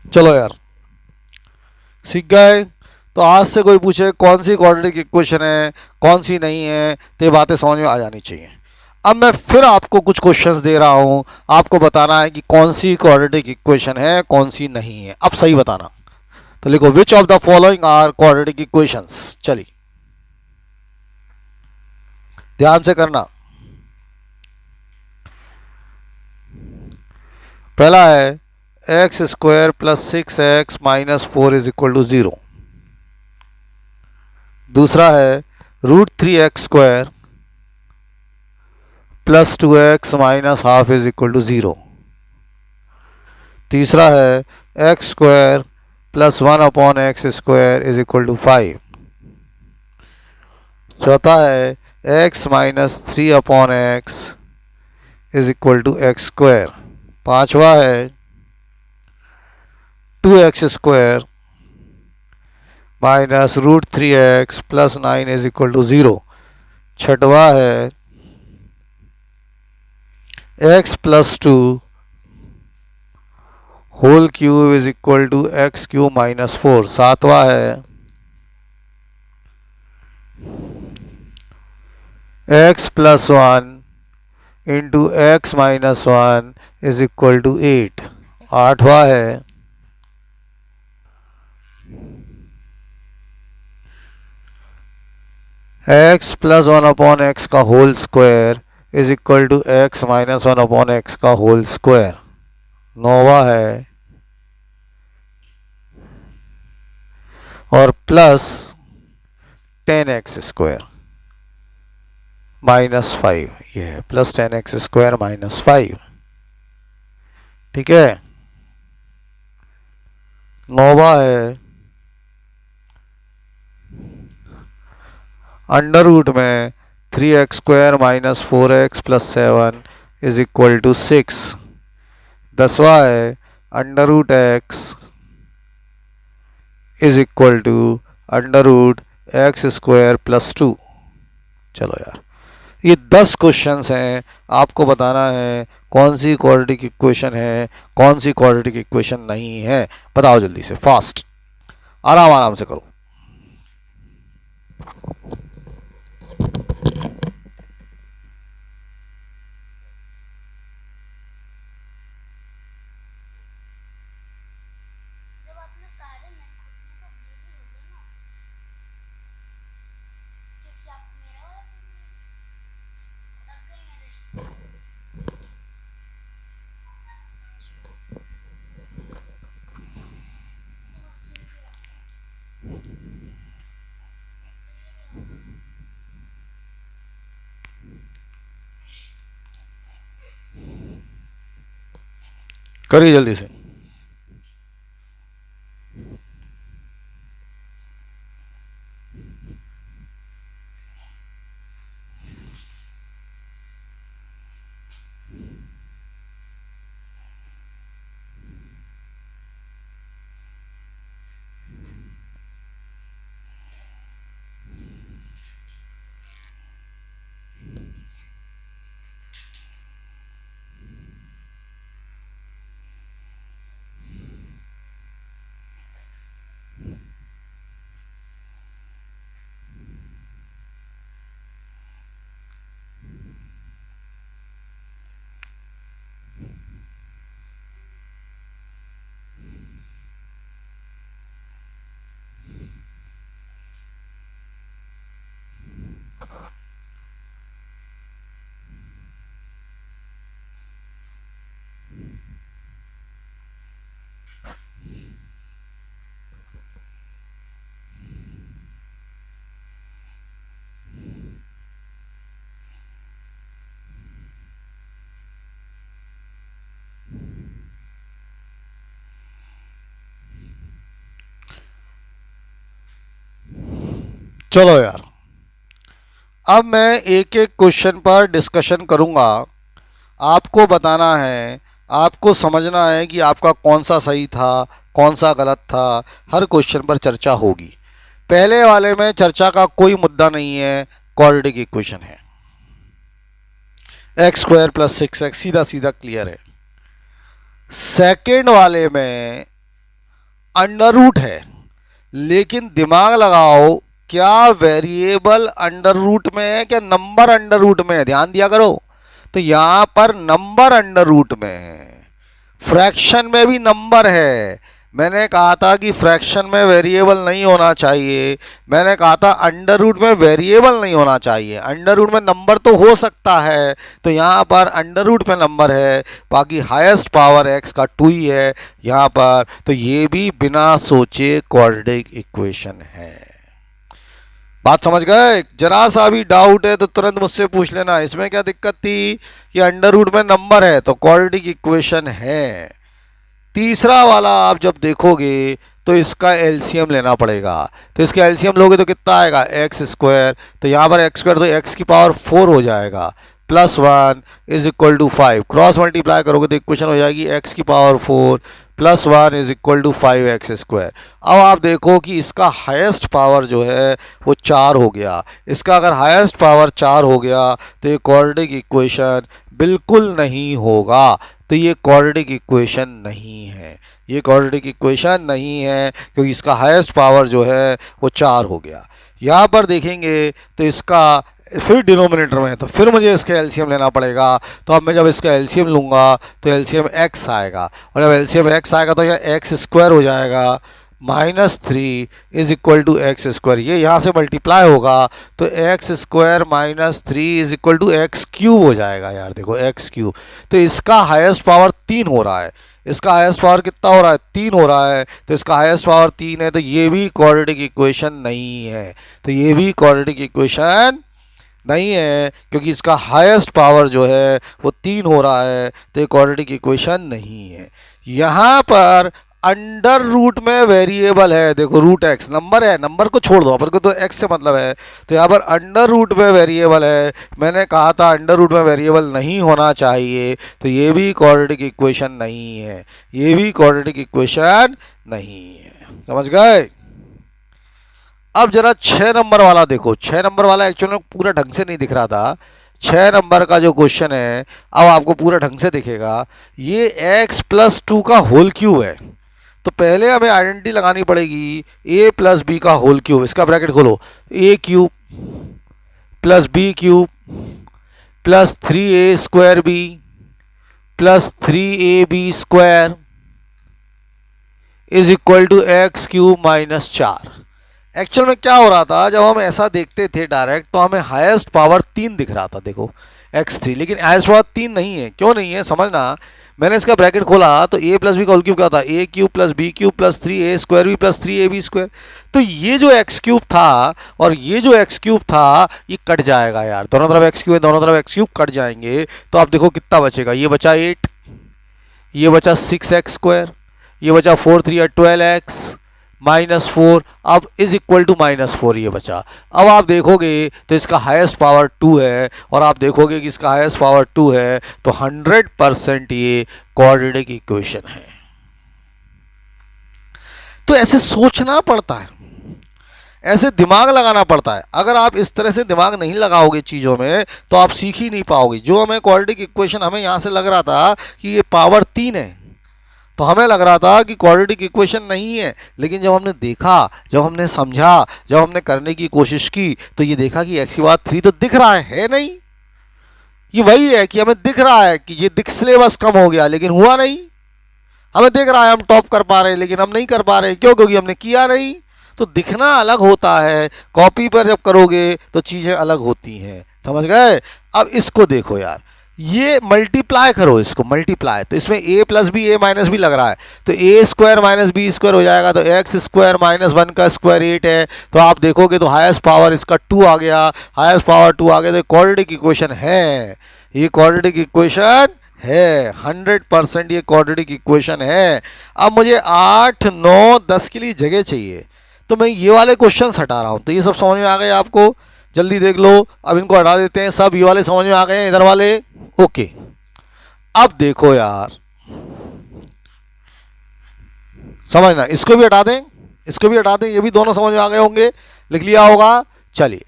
Speaker 1: चलो यार, सीख गए? तो आज से कोई पूछे कौन सी क्वाड्रेटिक इक्वेशन है कौन सी नहीं है, तो ये बातें समझ में आ जानी चाहिए। अब मैं फिर आपको कुछ क्वेश्चंस दे रहा हूं, आपको बताना है कि कौन सी क्वाड्रेटिक इक्वेशन है कौन सी नहीं है। अब सही बताना। तो लिखो which of the following are quadratic equations. चलिए ध्यान से करना। पहला है x square plus 6x minus 4 is equal to 0। दूसरा है √3x² plus 2x minus half is equal to 0। तीसरा है x² plus 1/x² is equal to 5। चौथा है x minus 3/x is equal to x²। पांचवा है 2x² minus √3x plus 9 is equal to 0। छठवा है x plus 2 whole cube is equal to x³ minus 4। सातवां है x plus 1 into x minus 1 is equal to 8। आठवां है x प्लस 1/x का whole square is equal to x minus 1/x का होल स्क्वायर। नौवां है और प्लस 10x² माइनस 5। ये है प्लस 10x² माइनस 5। ठीक है। नौवां है अंडर रूट में 3x² minus 4x plus 7 is equal to 6। 10वां है under root x is equal to under root x² plus 2। चलो यार, ये 10 क्वेश्चंस हैं। आपको बताना है कौन सी क्वाड्रेटिक इक्वेशन है कौन सी क्वाड्रेटिक इक्वेशन नहीं है। बताओ जल्दी से, फास्ट, आराम आराम से करो। करिए जल्दी से। चलो यार, अब मैं एक एक क्वेश्चन पर डिस्कशन करूंगा। आपको बताना है, आपको समझना है कि आपका कौन सा सही था, कौन सा गलत था। हर क्वेश्चन पर चर्चा होगी। पहले वाले में चर्चा का कोई मुद्दा नहीं है, क्वाड्रेटिक इक्वेशन है, एक्स स्क्वायर प्लस 6x, सीधा सीधा क्लियर है। सेकेंड वाले में अंडर रूट है, लेकिन दिमाग लगाओ, क्या वेरिएबल अंडर रूट में है, क्या नंबर अंडर रूट में है? ध्यान दिया करो। तो यहां पर नंबर अंडर रूट में है, फ्रैक्शन में भी नंबर है। मैंने कहा था कि फ्रैक्शन में वेरिएबल नहीं होना चाहिए, मैंने कहा था अंडर रूट में वेरिएबल नहीं होना चाहिए। अंडर रूट में नंबर तो हो सकता है, तो यहाँ पर अंडर रूट में नंबर है, बाकी हाईएस्ट पावर x का 2 ही है यहाँ पर। तो ये भी बिना सोचे क्वाड्रेटिक इक्वेशन है। बात समझ गए? जरा सा भी डाउट है तो तुरंत मुझसे पूछ लेना, इसमें क्या दिक्कत थी कि अंडर रूट में नंबर है तो क्वाड्रेटिक इक्वेशन है। तीसरा वाला आप जब देखोगे तो इसका एलसीएम लेना पड़ेगा। तो इसका एलसीएम लोगे तो कितना आएगा? X square. तो यहाँ पर एक्स स्क्वायर तो एक्स की पावर 4 हो जाएगा, plus 1 is equal to 5। Cross multiply करोगे तो इक्वेशन हो जाएगी एक्स की power 4 plus 1 is equal to 5x square. अब आप देखो कि इसका हाईएस्ट पावर जो है वो 4 हो गया। इसका अगर हाईएस्ट पावर 4 हो गया तो ये क्वाड्रेटिक इक्वेशन बिल्कुल नहीं होगा। तो ये क्वाड्रेटिक इक्वेशन नहीं है, ये क्वाड्रेटिक इक्वेशन नहीं है, क्योंकि इसका हाईएस्ट पावर जो है वो 4 हो गया। यहाँ पर देखेंगे तो इसका फिर डिनोमिनेटर में है, तो फिर मुझे इसका एलसीएम लेना पड़ेगा। तो अब मैं जब इसका एलसीएम लूँगा तो एलसीएम x आएगा, और जब एलसीएम x आएगा तो यह एक्स स्क्वायर हो जाएगा, -3 is equal to x square. ये यहाँ से मल्टीप्लाई होगा तो x square -3 is equal to x cube हो जाएगा। यार देखो एक्स क्यूब। तो इसका हाईएस्ट पावर 3 हो रहा है, इसका हाईएस्ट पावर कितना हो रहा है? 3 हो रहा है। तो इसका हाईएस्ट पावर 3 है, तो ये भी क्वाड्रेटिक इक्वेशन नहीं है। तो ये भी क्वाड्रेटिक इक्वेशन नहीं है, क्योंकि इसका हाईएस्ट पावर जो है वो 3 हो रहा है, तो ये क्वाड्रेटिक इक्वेशन नहीं है। यहाँ पर अंडर रूट में वेरिएबल है, देखो रूट एक्स नंबर है, नंबर को छोड़ दो, अपन को तो एक्स से मतलब है। तो यहाँ पर अंडर रूट में वेरिएबल है, मैंने कहा था अंडर रूट में वेरिएबल नहीं होना चाहिए। तो ये भी क्वाड्रेटिक इक्वेशन नहीं है, ये भी क्वाड्रेटिक इक्वेशन नहीं है। समझ गए? अब जरा 6 नंबर वाला देखो। 6 नंबर वाला एक्चुअली में पूरा ढंग से नहीं दिख रहा था। 6 नंबर का जो क्वेश्चन है अब आपको पूरा ढंग से दिखेगा। ये x प्लस 2 का होल क्यूब है, तो पहले हमें आइडेंटिटी लगानी पड़ेगी a प्लस बी का होल क्यूब। इसका ब्रैकेट खोलो, a cube plus b cube plus 3a square b plus 3ab square is equal to x cube minus 4। Actual में क्या हो रहा था, जब हम ऐसा देखते थे डायरेक्ट तो हमें हाईएस्ट पावर 3 दिख रहा था, देखो x3, लेकिन हाईएस्ट पावर 3 नहीं है। क्यों नहीं है समझना। मैंने इसका ब्रैकेट खोला तो a प्लस बी का होल क्यूब क्या था? a cube plus b cube plus 3a square b plus 3ab square. तो ये जो x क्यूब था और ये जो x क्यूब था ये कट जाएगा यार, दोनों तरफ x क्यूब है, दोनों तरफ x क्यूब कट जाएंगे। तो आप देखो कितना बचेगा, ये बचा 8, ये बचा 6x स्क्वायर, ये बचा 4 3 12x -4, अब इज इक्वल टू -4 ये बचा। अब आप देखोगे तो इसका हाईएस्ट पावर 2 है, और आप देखोगे कि इसका हाईएस्ट पावर 2 है, तो 100% ये क्वाड्रेटिक इक्वेशन है। तो ऐसे सोचना पड़ता है, ऐसे दिमाग लगाना पड़ता है। अगर आप इस तरह से दिमाग नहीं लगाओगे चीज़ों में तो आप सीख ही नहीं पाओगे। जो हमें क्वाड्रेटिक इक्वेशन हमें यहाँ से लग रहा था कि ये पावर 3 है, तो हमें लग रहा था कि क्वाड्रेटिक इक्वेशन नहीं है, लेकिन जब हमने देखा, जब हमने समझा, जब हमने करने की कोशिश की, तो ये देखा कि x की बात 3 तो दिख रहा है नहीं। ये वही है कि हमें दिख रहा है कि ये सिलेबस कम हो गया, लेकिन हुआ नहीं। हमें दिख रहा है हम टॉप कर पा रहे हैं, लेकिन हम नहीं कर पा रहे। क्यों? क्योंकि हमने किया नहीं। तो दिखना अलग होता है, कॉपी पर जब करोगे तो चीज़ें अलग होती हैं। समझ गए? अब इसको देखो यार, ये मल्टीप्लाई करो, इसको मल्टीप्लाई, तो इसमें a plus b a minus b लग रहा है, तो a square minus b square हो जाएगा। तो एक्स स्क्वायर माइनस 1 का स्क्वायर 8 है। तो आप देखोगे तो हाईएस्ट पावर इसका 2 आ गया, हाईएस्ट पावर 2 आ गया, तो क्वाड्रेटिक इक्वेशन है, ये क्वाड्रेटिक इक्वेशन है, 100% ये क्वाड्रेटिक इक्वेशन है। अब मुझे 8 9 10 के लिए जगह चाहिए, तो मैं ये वाले क्वेश्चन हटा रहा हूँ। तो ये सब समझ में आ गए आपको, जल्दी देख लो। अब इनको हटा देते हैं, सब ये वाले समझ में आ गए हैं, इधर वाले ओके। अब देखो यार, समझना, इसको भी हटा दें, इसको भी हटा दें, ये भी दोनों समझ में आ गए होंगे, लिख लिया होगा। चलिए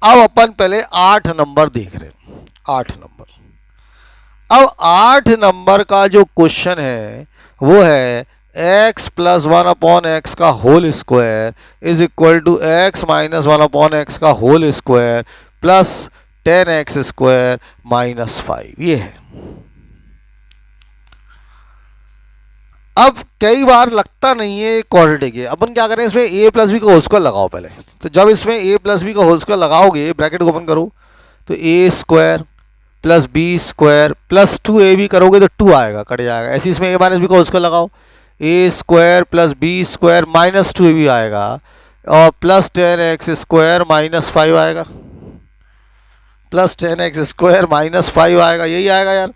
Speaker 1: अब अपन पहले 8 नंबर देख रहे हैं। 8 नंबर, अब 8 नंबर का जो क्वेश्चन है वो है x प्लस 1/x का whole square is equal to x minus 1/x का whole square plus 10x square minus 5। ये है। अब कई बार लगता नहीं है क्वाड्रेटिक है, अपन क्या करें, इसमें a प्लस बी का होल स्क्वायर लगाओ पहले। तो जब इसमें a प्लस बी का होल स्क्वायर लगाओगे, ब्रैकेट को ओपन करो, तो a square plus B square plus 2ab करोगे तो 2 आएगा, कट जाएगा। ऐसे इसमें a माइनस बी का होल स्क्वायर लगाओ, a square plus B square minus 2ab आएगा और प्लस 10x स्क्वायर माइनस 5 आएगा, प्लस 10x स्क्वायर माइनस 5 आएगा, यही आएगा यार।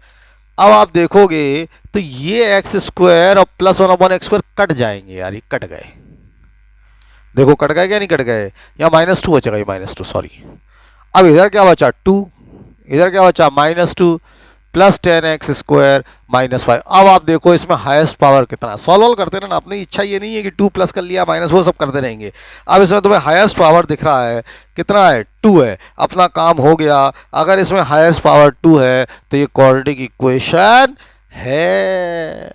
Speaker 1: अब आप देखोगे तो ये एक्स स्क्वायर और प्लस 1/x स्क्वायर कट जाएंगे यार, ये कट गए। देखो कट गए क्या नहीं कट गए, यहाँ -2 बचेगा, ये -2 सॉरी। अब इधर क्या बचा 2, इधर क्या बचा -2 प्लस 10x स्क्वायर माइनस 5। अब आप देखो इसमें हाईएस्ट पावर कितना, सॉल्व करते रहना, अपनी इच्छा ये नहीं है कि 2 प्लस कर लिया माइनस, वो सब करते रहेंगे। अब इसमें तुम्हें हाईएस्ट पावर दिख रहा है, कितना है 2 है, अपना काम हो गया। अगर इसमें हाईएस्ट पावर 2 है तो ये क्वाड्रेटिक इक्वेशन है,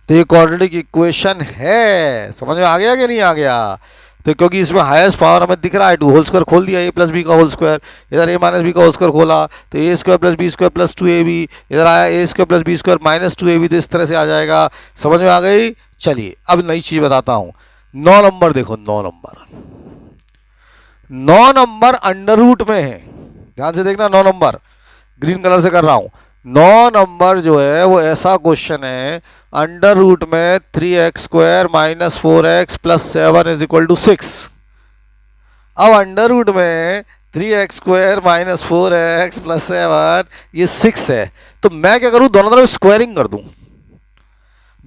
Speaker 1: तो ये क्वाड्रेटिक इक्वेशन है। समझ में आ गया कि नहीं आ गया? तो क्योंकि इसमें हाईएस्ट पावर हमें दिख रहा है 2, होल स्क्वायर खोल दिया, a प्लस बी का होल स्क्वायर, इधर a माइनस बी का होल स्क्वायर खोला तो a square plus B square plus 2ab, इधर आया a square plus B square minus 2ab, तो इस तरह से आ जाएगा। समझ में आ गई? चलिए अब नई चीज बताता हूँ। 9 नंबर देखो, 9 नंबर, 9 नंबर अंडर रूट में है, ध्यान से देखना। 9 नंबर ग्रीन कलर से कर रहा हूँ। 9 नंबर जो है वो ऐसा क्वेश्चन है, अंडर रूट में 3x square minus 4x plus 7 is equal to 6। अब अंडर रूट में 3x square minus 4x plus 7 ये 6 है, तो मैं क्या करूं, दोनों तरफ स्क्वायरिंग कर दूं।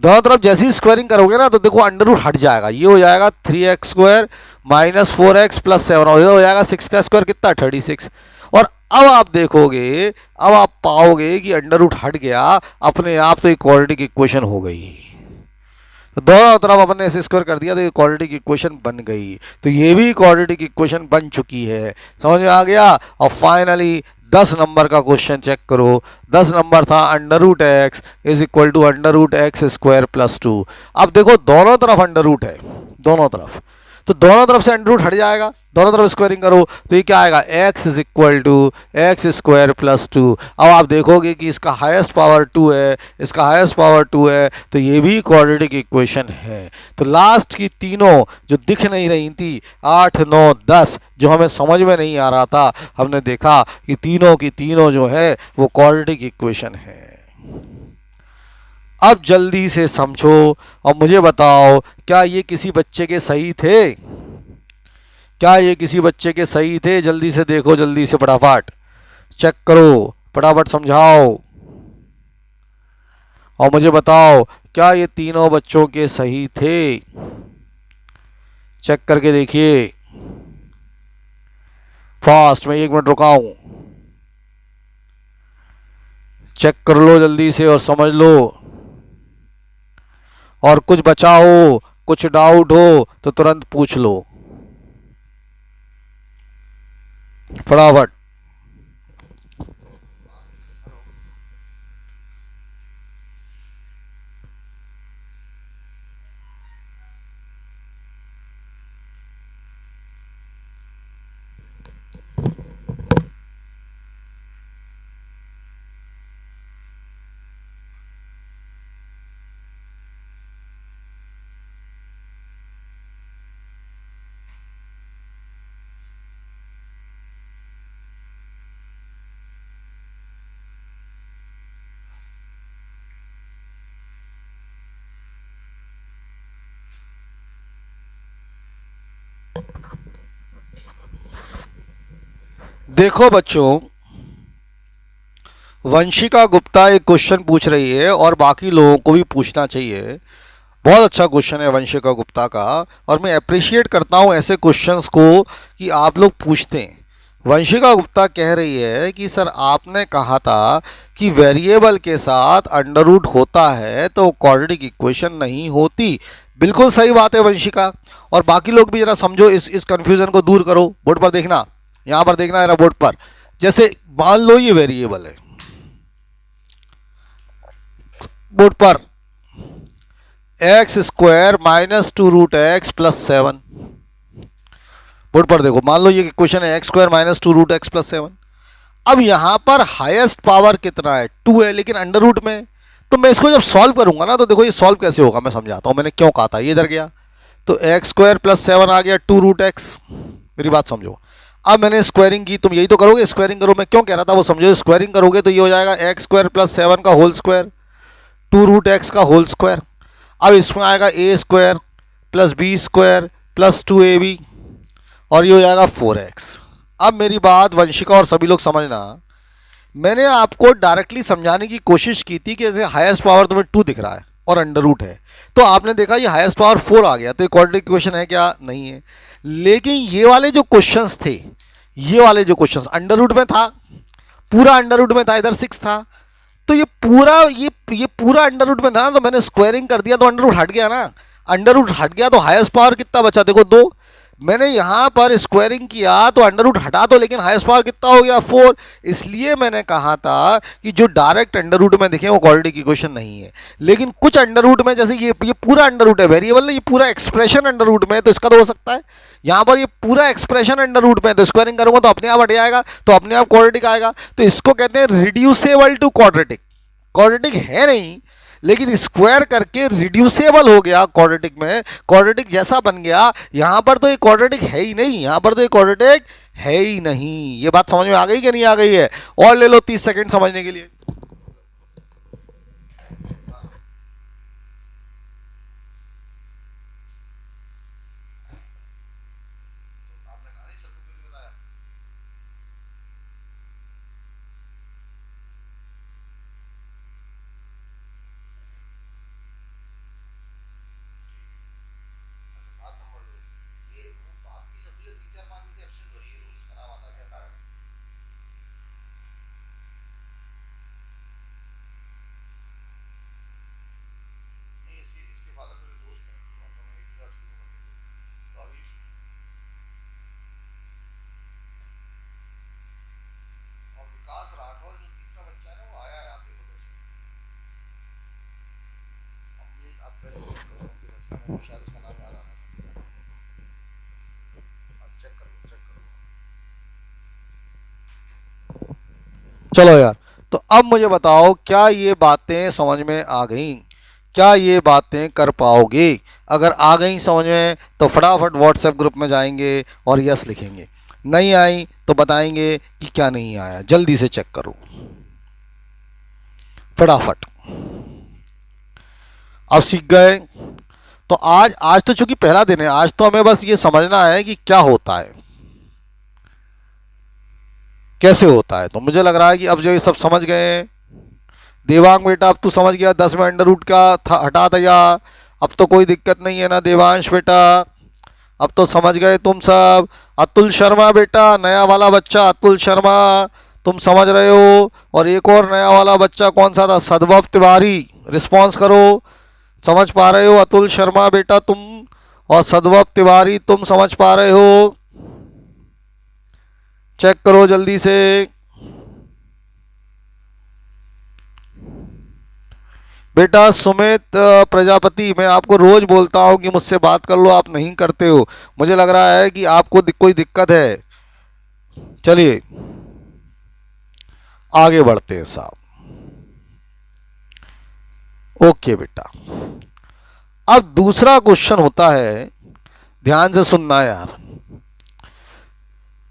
Speaker 1: दोनों तरफ जैसे ही स्क्वायरिंग करोगे ना तो देखो अंडर रूट हट जाएगा, ये हो जाएगा 3x square minus 4x plus 7 और इधर हो जाएगा 6 का स्क्वायर कितना 36। और अब आप देखोगे, अब आप पाओगे कि अंडर रूट हट गया अपने आप, तो ये क्वाड्रेटिक इक्वेशन हो गई। तो दोनों तरफ अपन ने ऐसे स्क्वायर कर दिया तो ये क्वाड्रेटिक इक्वेशन बन गई। तो ये भी क्वाड्रेटिक इक्वेशन बन चुकी है। समझ में आ गया? और फाइनली 10 नंबर का क्वेश्चन चेक करो। 10 नंबर था under root x is equal to under root x square plus 2। अब देखो दोनों तरफ अंडर रूट है, दोनों तरफ, तो दोनों तरफ से अंडर रूट हट जाएगा, दोनों तरफ स्क्वायरिंग करो तो ये क्या आएगा, x is equal to x square plus 2। अब आप देखोगे कि इसका हाईएस्ट पावर 2 है, इसका हाईएस्ट पावर 2 है, तो ये भी क्वाड्रेटिक इक्वेशन है। तो लास्ट की तीनों जो दिख नहीं रही थी 8, 9, 10, जो हमें समझ में नहीं आ रहा था, हमने देखा कि तीनों की तीनों जो है वो क्वाड्रेटिक इक्वेशन है। अब जल्दी से समझो और मुझे बताओ, क्या ये किसी बच्चे के सही थे? क्या ये किसी बच्चे के सही थे? जल्दी से देखो, जल्दी से फटाफट चेक करो, फटाफट समझाओ और मुझे बताओ क्या ये तीनों बच्चों के सही थे? चेक करके देखिए फास्ट, मैं 1 मिनट रुका हूं, चेक कर लो जल्दी से और समझ लो। और कुछ बचा हो, कुछ डाउट हो तो तुरंत पूछ लो फटाफट। देखो बच्चों, वंशिका गुप्ता एक क्वेश्चन पूछ रही है और बाकी लोगों को भी पूछना चाहिए। बहुत अच्छा क्वेश्चन है वंशिका गुप्ता का, और मैं अप्रिशिएट करता हूँ ऐसे क्वेश्चंस को कि आप लोग पूछते हैं। वंशिका गुप्ता कह रही है कि सर आपने कहा था कि वेरिएबल के साथ अंडर रूट होता है तो क्वाड्रेटिक इक्वेशन नहीं होती। बिल्कुल सही बात है वंशिका। और बाकी लोग भी जरा समझो, इस कन्फ्यूज़न को दूर करो। बोर्ड पर देखना, यहाँ पर देखना है बोर्ड पर। जैसे मान लो ये वेरिएबल है, बोर्ड पर x square minus 2 root x plus 7। Board पर देखो, मान लो ये इक्वेशन है x square minus 2 root x plus 7। अब यहाँ पर हाईएस्ट पावर कितना है, 2 है, लेकिन अंडर रूट में। तो मैं इसको जब सॉल्व करूंगा ना, तो देखो ये सॉल्व कैसे होगा मैं समझाता हूँ। मैंने क्यों कहा था, ये इधर गया तो एक्स स्क्वायर प्लस 7 आ गया 2 रूट एक्स। मेरी बात समझो। अब मैंने स्क्वायरिंग की, तुम यही तो करोगे, स्क्वायरिंग करो। मैं क्यों कह रहा था वो समझो। स्क्वायरिंग करोगे तो ये हो जाएगा एक्स स्क्वायर प्लस 7 का होल स्क्वायर 2 रूट एक्स का होल स्क्वायर। अब इसमें आएगा A square plus B square plus 2ab, और ये हो जाएगा 4x। अब मेरी बात वंशिका और सभी लोग समझना, मैंने आपको डायरेक्टली समझाने की कोशिश की थी कि जैसे हाईएस्ट पावर तुम्हें 2 दिख रहा है और अंडर रूट है, तो आपने देखा ये हाईएस्ट पावर 4 आ गया, तो ये क्वाड्रेटिक इक्वेशन है क्या, नहीं है। लेकिन ये वाले जो क्वेश्चंस थे, ये वाले जो क्वेश्चंस अंडर रूट में था, पूरा अंडर रूट में था, इधर 6 था, तो ये पूरा अंडर रूट में था ना, तो मैंने स्क्वायरिंग कर दिया तो अंडर रूट हट गया ना। अंडर रूट हट गया तो हाईएस्ट पावर कितना बचा, देखो 2। मैंने यहाँ पर स्क्वायरिंग किया तो अंडर रूट हटा दो, लेकिन हाईएस्ट पावर कितना हो गया 4। इसलिए मैंने कहा था कि जो डायरेक्ट अंडर रूट में दिखे वो क्वाड्रेटिक इक्वेशन नहीं है। लेकिन कुछ अंडर रूट में, जैसे ये पूरा अंडर रूट है, वेरिएबल नहीं, ये पूरा एक्सप्रेशन अंडर रूट में है, तो इसका तो हो सकता है। यहाँ पर ये पूरा एक्सप्रेशन अंडर रूट में है, तो स्क्वायरिंग करूंगा तो अपने आप हट जाएगा, तो अपने आप क्वाड्रेटिक आएगा। तो इसको कहते हैं रिड्यूसेबल टू क्वाड्रेटिक। क्वाड्रेटिक है नहीं, लेकिन स्क्वायर करके रिड्यूसेबल हो गया क्वाड्रेटिक में, क्वाड्रेटिक जैसा बन गया। यहां पर तो ये क्वाड्रेटिक है ही नहीं, यहां पर तो ये क्वाड्रेटिक है ही नहीं। ये बात समझ में आ गई कि नहीं आ गई है? और ले लो 30 सेकंड समझने के लिए। चलो यार, तो अब मुझे बताओ, क्या ये बातें समझ में आ गई? क्या ये बातें कर पाओगे? अगर आ गई समझ में तो फटाफट व्हाट्सएप ग्रुप में जाएंगे और यस लिखेंगे। नहीं आई तो बताएंगे कि क्या नहीं आया। जल्दी से चेक करो फटाफट। अब सीख गए तो आज तो चूंकि पहला दिन है, आज तो हमें बस ये समझना है कि क्या होता है, कैसे होता है। तो मुझे लग रहा है कि अब जो ये सब समझ गए। देवांग बेटा अब तू समझ गया, 10 में अंडर रूट का था, हटा दिया, अब तो कोई दिक्कत नहीं है ना देवांश बेटा, अब तो समझ गए तुम सब। अतुल शर्मा बेटा, नया वाला बच्चा अतुल शर्मा, तुम समझ रहे हो। और एक और नया वाला बच्चा कौन सा था, सद्भव तिवारी, रिस्पॉन्स करो। समझ पा रहे हो अतुल शर्मा बेटा तुम, और सद्भव तिवारी तुम समझ पा रहे हो? चेक करो जल्दी से। बेटा सुमित प्रजापति, मैं आपको रोज बोलता हूं कि मुझसे बात कर लो, आप नहीं करते हो। मुझे लग रहा है कि आपको कोई दिक्कत है। चलिए आगे बढ़ते हैं साहब। ओके बेटा, अब दूसरा क्वेश्चन होता है, ध्यान से सुनना यार।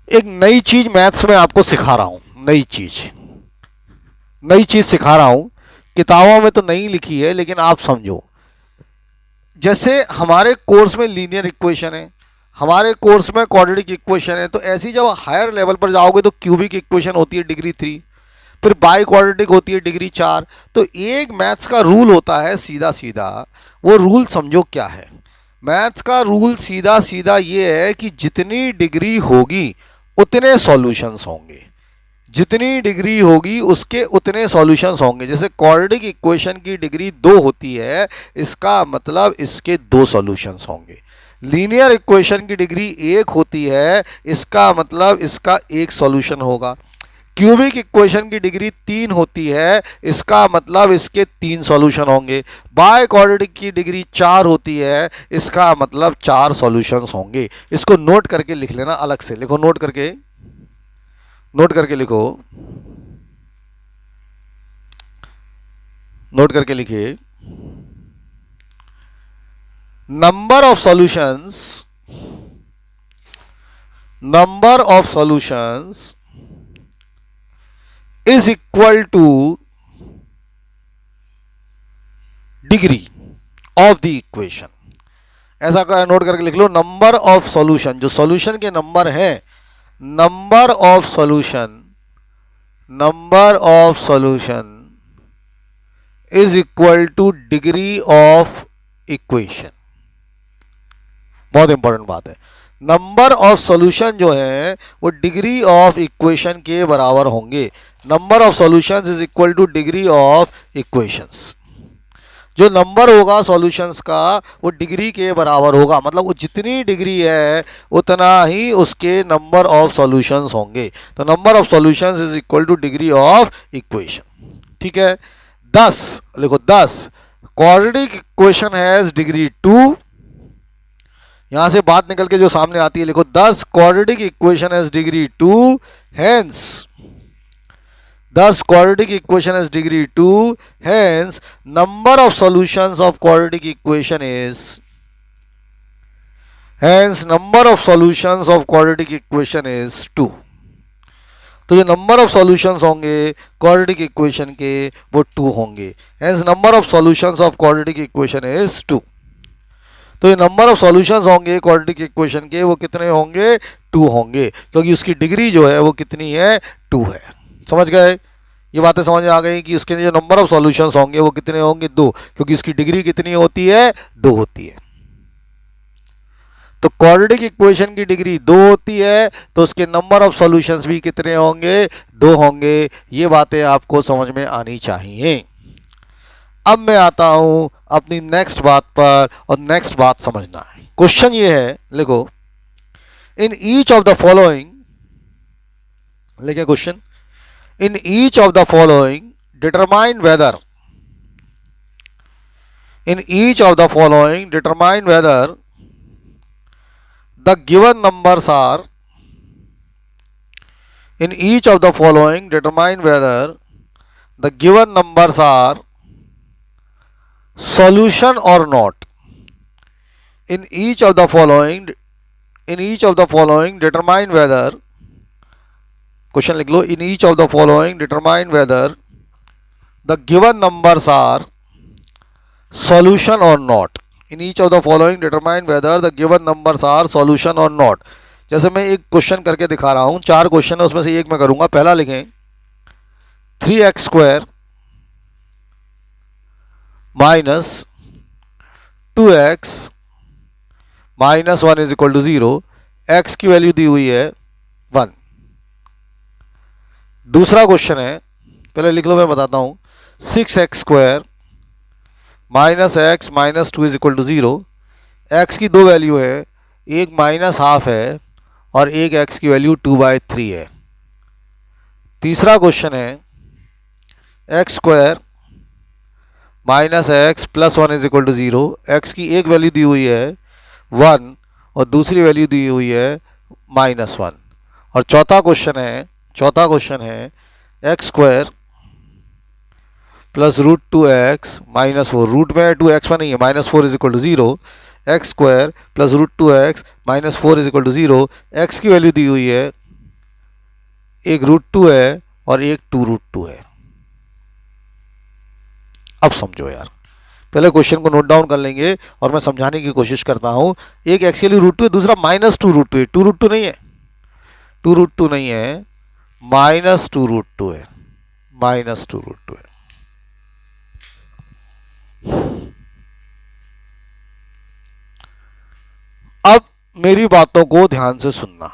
Speaker 1: एक नई चीज मैथ्स में आपको सिखा रहा हूं, नई चीज सिखा रहा हूं। किताबों में तो नहीं लिखी है, लेकिन आप समझो। जैसे हमारे कोर्स में लीनियर इक्वेशन है, हमारे कोर्स में क्वाड्रेटिक इक्वेशन है, तो ऐसी जब हायर लेवल पर जाओगे तो क्यूबिक इक्वेशन होती है डिग्री 3, फिर बाई क्वाड्रेटिक होती है डिग्री 4। तो एक मैथ्स का रूल होता है सीधा सीधा, वो रूल समझो क्या है। मैथ्स का रूल सीधा सीधा ये है कि जितनी डिग्री होगी उतने सॉल्यूशंस होंगे, जितनी डिग्री होगी उसके उतने सॉल्यूशंस होंगे। जैसे क्वाड्रेटिक इक्वेशन की डिग्री 2 होती है, इसका मतलब इसके 2 सॉल्यूशंस होंगे। लीनियर इक्वेशन की डिग्री 1 होती है, इसका मतलब इसका 1 सॉल्यूशन होगा। क्यूबिक इक्वेशन की डिग्री 3 होती है, इसका मतलब इसके 3 सॉल्यूशन होंगे। बाय क्वाड्रेटिक की डिग्री 4 होती है, इसका मतलब 4 सॉल्यूशंस होंगे। इसको नोट करके लिख लेना, अलग से लिखो, नोट करके लिखो, नोट करके लिखिए। Number of solutions is equal two degree of the equation. ऐसा नोट करके लिख लो, नंबर ऑफ सॉल्यूशन, जो सॉल्यूशन के नंबर हैं, number of solution is equal two degree of equation. बहुत इंपॉर्टेंट बात है। नंबर ऑफ सॉल्यूशन जो है वो डिग्री ऑफ इक्वेशन के बराबर होंगे। Number of solutions is equal two degree of equations. जो नंबर होगा सॉल्यूशंस का वो डिग्री के बराबर होगा, मतलब वो जितनी डिग्री है उतना ही उसके नंबर ऑफ सॉल्यूशंस होंगे। तो number of solutions is equal two degree of equation. ठीक है। 10 लिखो, 10 क्वाड्रेटिक इक्वेशन हैज डिग्री 2। यहां से बात निकल के जो सामने आती है, लिखो 10 quadratic equation has degree 2, hence 10 quadratic equation has degree 2, hence number of solutions of quadratic equation is, hence number of solutions of quadratic equation is 2। तो जो नंबर ऑफ सॉल्यूशंस होंगे क्वाड्रेटिक इक्वेशन के वो 2 होंगे, hence number of solutions of quadratic equation is 2। तो ये नंबर ऑफ सॉल्यूशंस होंगे क्वाड्रेटिक इक्वेशन के वो कितने होंगे, 2 होंगे, क्योंकि उसकी डिग्री जो है वो कितनी है, 2 है। समझ गए? ये बातें समझ आ गई कि उसके जो नंबर ऑफ सॉल्यूशंस होंगे वो कितने होंगे, 2, क्योंकि उसकी डिग्री कितनी होती है, 2 होती है। तो क्वाड्रेटिक इक्वेशन की डिग्री 2 होती है, तो उसके नंबर ऑफ सॉल्यूशंस भी कितने होंगे, 2 होंगे। ये बातें आपको समझ में आनी चाहिए। अब मैं आता हूं अपनी नेक्स्ट बात पर, और नेक्स्ट बात समझना है। क्वेश्चन ये है, लिखो, इन ईच ऑफ द फॉलोइंग, लिखे question, in each of the following determine whether, in each of the following determine whether the given numbers are, in each of the following determine whether the given numbers are solution or not। in each of the following determine whether, question लिख लो, in each of the following determine whether the given numbers are solution or not. In each of the following determine whether the given numbers are solution or not. जैसे मैं एक क्वेश्चन करके दिखा रहा हूं, 4 क्वेश्चन है, उसमें से एक मैं करूंगा। पहला लिखें 3x² minus 2x minus 1 is equal to 0। x की वैल्यू दी हुई है 1। दूसरा क्वेश्चन है, पहले लिख लो, मैं बताता हूं, 6x² minus x minus 2 is equal to 0। x की 2 वैल्यू है, एक -½ है और एक x की वैल्यू 2/3 है। तीसरा क्वेश्चन है x² minus x plus 1 is equal to 0। x की एक वैल्यू दी हुई है 1 और दूसरी वैल्यू दी हुई है -1। और चौथा क्वेश्चन है x² plus √2x minus 4, root में 2x में नहीं है, -4 is equal to 0। x² plus √2x minus 4 is equal to 0। x की वैल्यू दी हुई है, एक √2 है और एक 2√2 है। अब समझो यार, पहले क्वेश्चन को नोट डाउन कर लेंगे और मैं समझाने की कोशिश करता हूं। एक x की वैल्यू √2 है, दूसरा -2√2 है। 2√2 नहीं है, 2√2 नहीं है, -2√2 है, -2√2 है। अब मेरी बातों को ध्यान से सुनना,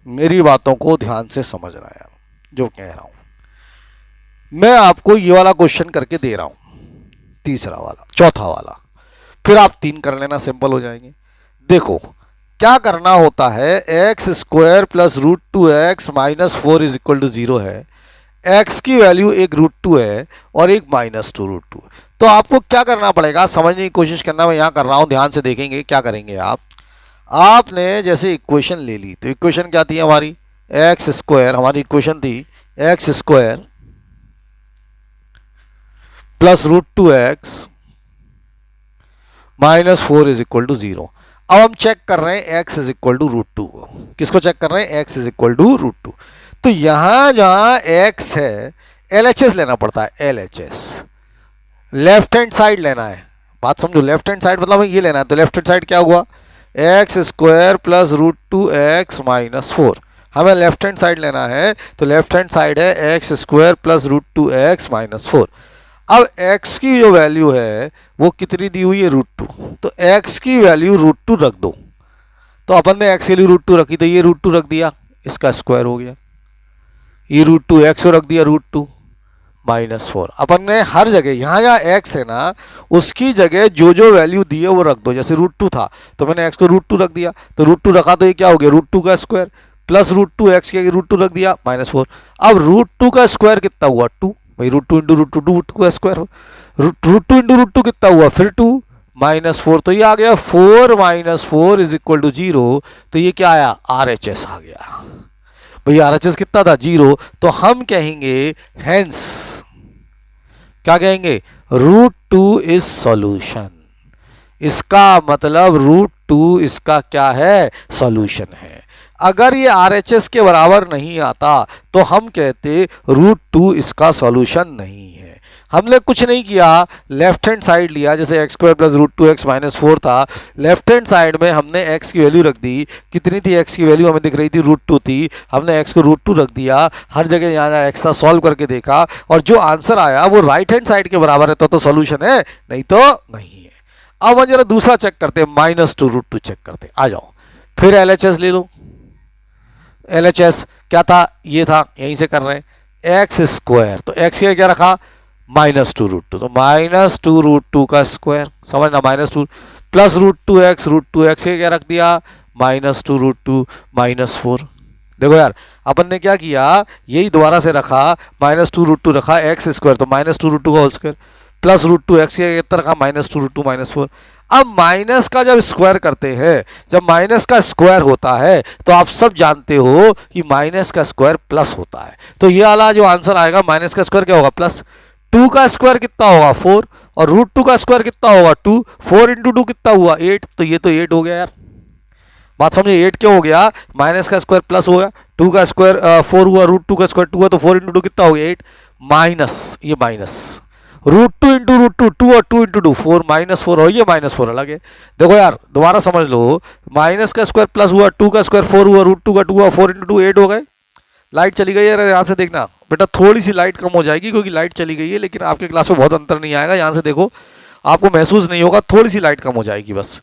Speaker 1: मेरी बातों को ध्यान से समझना यार, जो कह रहा हूं मैं आपको ये वाला क्वेश्चन करके दे रहा हूं, तीसरा वाला, चौथा वाला, फिर आप 3 कर लेना, सिंपल हो जाएंगे। देखो क्या करना होता है, x square plus root two x minus 4 is equal to 0 है। एक्स की वैल्यू एक रूट टू है और एक माइनस 2 रूट 2। तो आपको क्या करना पड़ेगा, समझने की कोशिश करना, मैं यहां कर रहा हूं, ध्यान से देखेंगे क्या करेंगे आप। आपने जैसे इक्वेशन ले ली, तो इक्वेशन क्या थी हमारी, एक्स स्क्वायर, हमारी इक्वेशन थी x square plus root two x minus 4 is equal to 0। अब हम चेक कर रहे हैं x is equal to root two को, किसको चेक कर रहे हैं, x is equal to root two. तो यहां जहां x है LHS लेना पड़ता है, LHS लेफ्ट हैंड साइड लेना है, बात समझो, लेफ्ट हैंड साइड मतलब ये लेना है। तो लेफ्ट हैंड साइड क्या हुआ, x square plus root two x minus 4, हमें लेफ्ट हैंड साइड लेना है। तो लेफ्ट हैंड साइड है x square plus root two x minus 4। अब x की जो वैल्यू है वो कितनी दी हुई है, रूट टू। तो x की वैल्यू रूट टू रख दो, तो अपन ने x के लिए रूट टू रखी, तो ये रूट टू रख दिया, इसका स्क्वायर हो गया, ये रूट टू एक्स रख दिया, रूट टू माइनस 4। अपन ने हर जगह यहाँ जहाँ x है ना, उसकी जगह जो जो वैल्यू दी है वो रख दो। जैसे रूट टू था तो मैंने x को रूट टू रख दिया, तो रूट टू रखा तो ये क्या हो गया, रूट टू का square plus root two x के रूट टू रख दिया माइनस 4। अब रूट टू का स्क्वायर कितना हुआ, 2 भाई, root two into root two का स्क्वायर हो, root two into root two कितना हुआ, फिर 2 माइनस 4। तो ये आ गया 4 माइनस 4 इज इक्वल टू 0। तो ये क्या आया, RHS आ गया। भाई RHS कितना था, 0। तो हम कहेंगे हेंस, क्या कहेंगे, रूट टू इज सॉल्यूशन। इसका मतलब रूट टू इसका क्या है, सॉल्यूशन है। अगर ये RHS के बराबर नहीं आता तो हम कहते रूट टू इसका सॉल्यूशन नहीं है। हमने कुछ नहीं किया, लेफ्ट हैंड साइड लिया, जैसे x square plus root two x minus 4 था, लेफ्ट हैंड साइड में हमने x की वैल्यू रख दी, कितनी थी x की वैल्यू हमें दिख रही थी, रूट टू थी, हमने x को रूट टू रख दिया, हर जगह यहाँ जहाँ x था सॉल्व करके देखा, और जो आंसर आया वो राइट हैंड साइड के बराबर है, तो सॉल्यूशन है, नहीं तो नहीं है। अब हम जरा दूसरा चेक करते हैं, माइनस 2 रूट 2 चेक करते हैं, आ जाओ, फिर LHS ले लो। LHS क्या था, ये था, यहीं से कर रहे हैं, एक्स स्क्वायर, तो एक्स के क्या रखा, माइनस 2 रूट 2, तो माइनस 2 रूट 2 का स्क्वायर, समझना, minus 2 plus root two x के क्या रख दिया, माइनस 2 रूट 2 माइनस 4। देखो यार, अपन ने क्या किया, यही दोबारा से रखा, माइनस 2 रूट 2 रखा, एक्स स्क्वायर, तो माइनस 2 रूट 2 का whole square plus root two x के कितना रखा, माइनस 2 रूट 2 माइनस 4। अब माइनस का जब स्क्वायर करते हैं, जब माइनस का स्क्वायर होता है तो आप सब जानते हो कि माइनस का स्क्वायर प्लस होता है। तो ये वाला जो आंसर आएगा, माइनस का स्क्वायर क्या होगा, प्लस, 2 का स्क्वायर कितना होगा, 4, और रूट 2 का स्क्वायर कितना होगा, 2, 4 इंटू 2 कितना हुआ, 8। तो ये तो 8 हो गया यार, बात समझे, 8 क्यों हो गया, माइनस का स्क्वायर प्लस हो गया, 2 का स्क्वायर 4 हुआ, रूट 2 का स्क्वायर 2 हुआ, तो 4 इंटू 2 कितना हो गया, 8, माइनस, ये माइनस रूट 2 इंटू रूट 2, 2 और 2 इंटू 2 4, माइनस 4, और ये माइनस 4 अलग है। देखो यार दोबारा समझ लो, माइनस का स्क्वायर प्लस हुआ, 2 का स्क्वायर 4 हुआ, रूट 2 का 2 हुआ, 4 इंटू 2 8 हो गए। लाइट चली गई है, यहाँ से देखना बेटा, थोड़ी सी लाइट कम हो जाएगी क्योंकि लाइट चली गई है, लेकिन आपके क्लास में बहुत अंतर नहीं आएगा, यहाँ से देखो आपको महसूस नहीं होगा, थोड़ी सी लाइट कम हो जाएगी बस,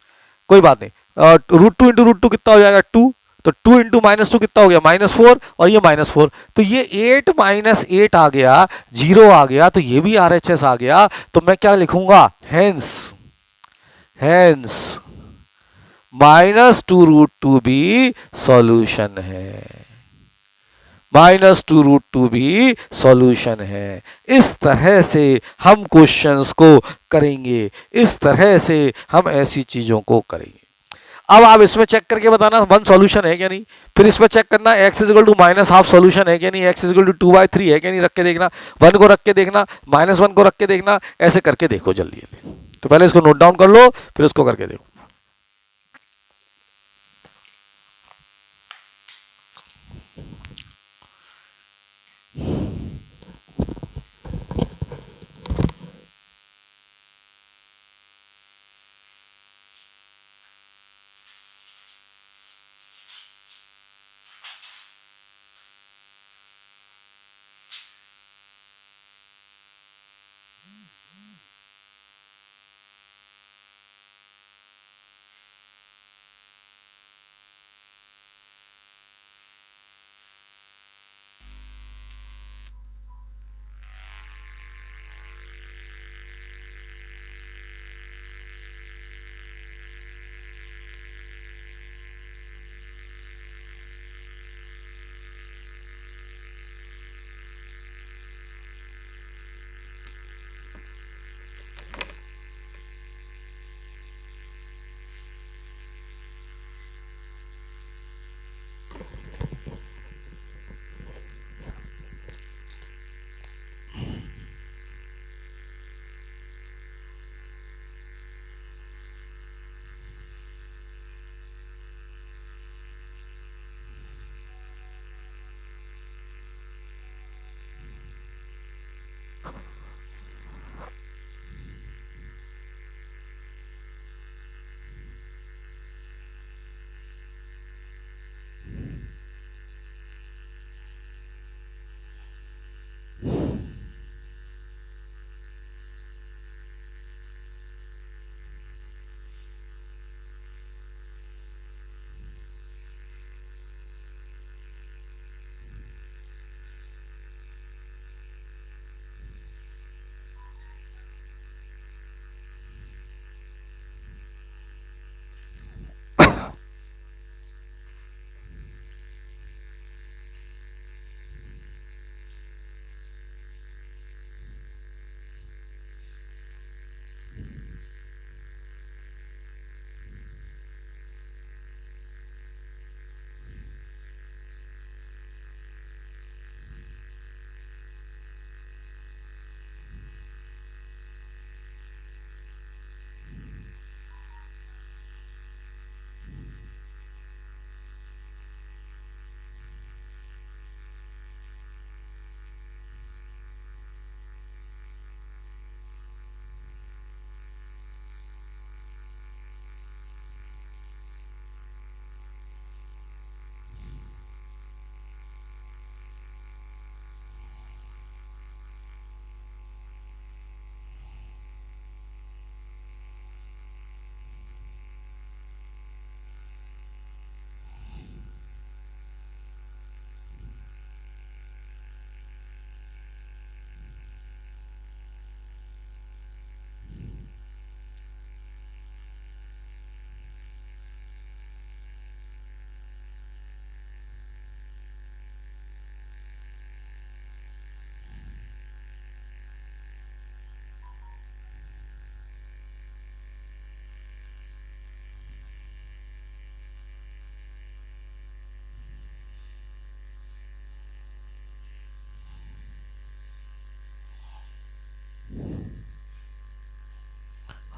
Speaker 1: कोई बात नहीं। रूट 2 इंटू रूट 2 कितना हो जाएगा, 2, तो 2 इंटू माइनस 2 कितना हो गया, माइनस 4, और ये माइनस 4, तो ये 8 माइनस 8 आ गया, 0 आ गया, तो ये भी RHS आ गया। तो मैं क्या लिखूंगा, हेंस, हेंस माइनस 2 रूट 2 भी सॉल्यूशन है, माइनस 2 रूट 2 भी सॉल्यूशन है। इस तरह से हम क्वेश्चंस को करेंगे, इस तरह से हम ऐसी चीजों को करेंगे। अब आप इसमें चेक करके बताना 1 सॉल्यूशन है क्या नहीं, फिर इसमें चेक करना x is equal to minus half solution है क्या नहीं, x इजिकल टू 2/3 है क्या नहीं, रख के देखना, 1 को रख के देखना, -1 को रख के देखना, ऐसे करके देखो जल्दी जल्दी। तो पहले इसको नोट डाउन कर लो, फिर उसको करके देखो।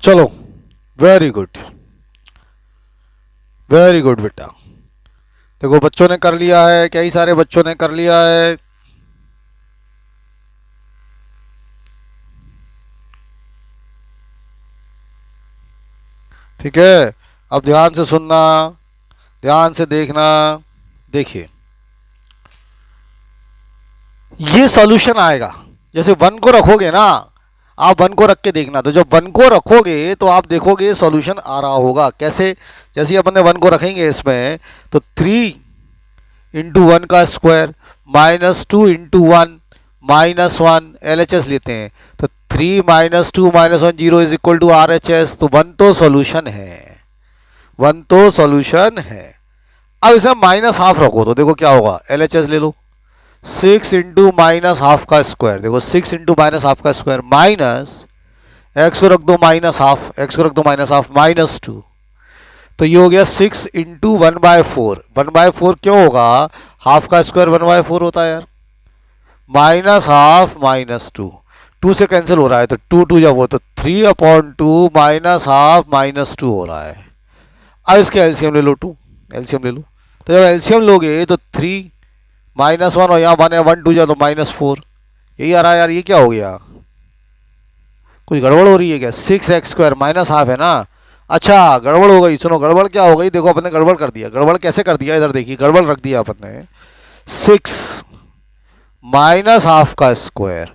Speaker 1: चलो, वेरी गुड, वेरी गुड बेटा। देखो बच्चों ने कर लिया है, कई सारे बच्चों ने कर लिया है। ठीक है, अब ध्यान से सुनना, ध्यान से देखना। देखिए ये सॉल्यूशन आएगा, जैसे वन को रखोगे ना, आप वन को रख के देखना, तो जब वन को रखोगे तो आप देखोगे सॉल्यूशन आ रहा होगा। कैसे? जैसे अपन ने वन को रखेंगे इसमें, तो 3 इंटू वन का square minus 2 into one minus 1 LHS लेते हैं, तो 3 minus 2 minus 1 0 is equal to RHS। तो वन तो सॉल्यूशन है, वन तो सॉल्यूशन है। अब इसे माइनस हाफ रखो तो देखो क्या होगा, LHS ले लो, 6 इंटू माइनस हाफ का स्क्वायर, देखो 6 इंटू माइनस हाफ का स्क्वायर माइनस एक्स को रख दो माइनस हाफ, एक्स को रख दो माइनस हाफ माइनस 2, तो ये हो गया 6 इंटू 1/4। 1/4 क्यों होगा? हाफ का स्क्वायर 1/4 होता है यार। माइनस हाफ माइनस 2, 2 से कैंसिल हो रहा है, तो 2 2 जब हो तो 3/2 माइनस हाफ माइनस 2 हो रहा है। अब इसके एलसीएम ले लो, 2 एलसीएम ले लो, तो जब एलसीएम लोगे तो 3 माइनस 1 और यहाँ 1 है, 1 2 जा तो -4, यही आ रहा है यार। ये क्या हो गया, कुछ गड़बड़ हो रही है क्या? 6x² माइनस हाफ है ना। अच्छा गड़बड़ हो गई, सुनो गड़बड़ क्या हो गई, देखो अपन ने गड़बड़ कर दिया। गड़बड़ कैसे कर दिया, इधर देखिए, गड़बड़ रख दिया अपन ने, 6 माइनस हाफ का square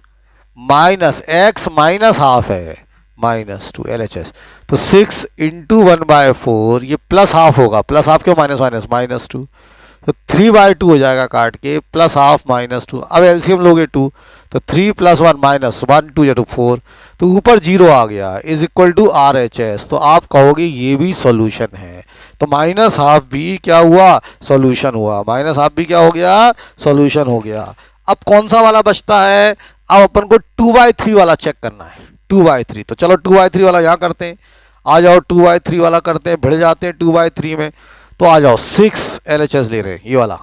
Speaker 1: minus x minus half है माइनस 2 LHS, तो 6 इंटू 1/4, ये प्लस हाफ होगा, प्लस हाफ क्यों, माइनस माइनस माइनस 2, तो 3/2 हो जाएगा काट के, प्लस हाफ माइनस 2। अब एलसीएम लोगे 2, तो 3 + 1 माइनस 1 2 या 4, तो ऊपर 0 आ गया, इज इक्वल टू RHS। तो आप कहोगे ये भी सॉल्यूशन है। तो माइनस हाफ भी क्या हुआ, सॉल्यूशन हुआ। माइनस हाफ भी क्या हो गया, सॉल्यूशन हो गया। अब कौन सा वाला बचता है, अब अपन को 2/3 वाला चेक करना है। 2/3, तो चलो 2/3 वाला यहाँ करते हैं, आ जाओ 2/3 वाला करते हैं, भिड़ जाते हैं 2/3 में। तो आ जाओ 6 LHS ले रहे हैं, ये वाला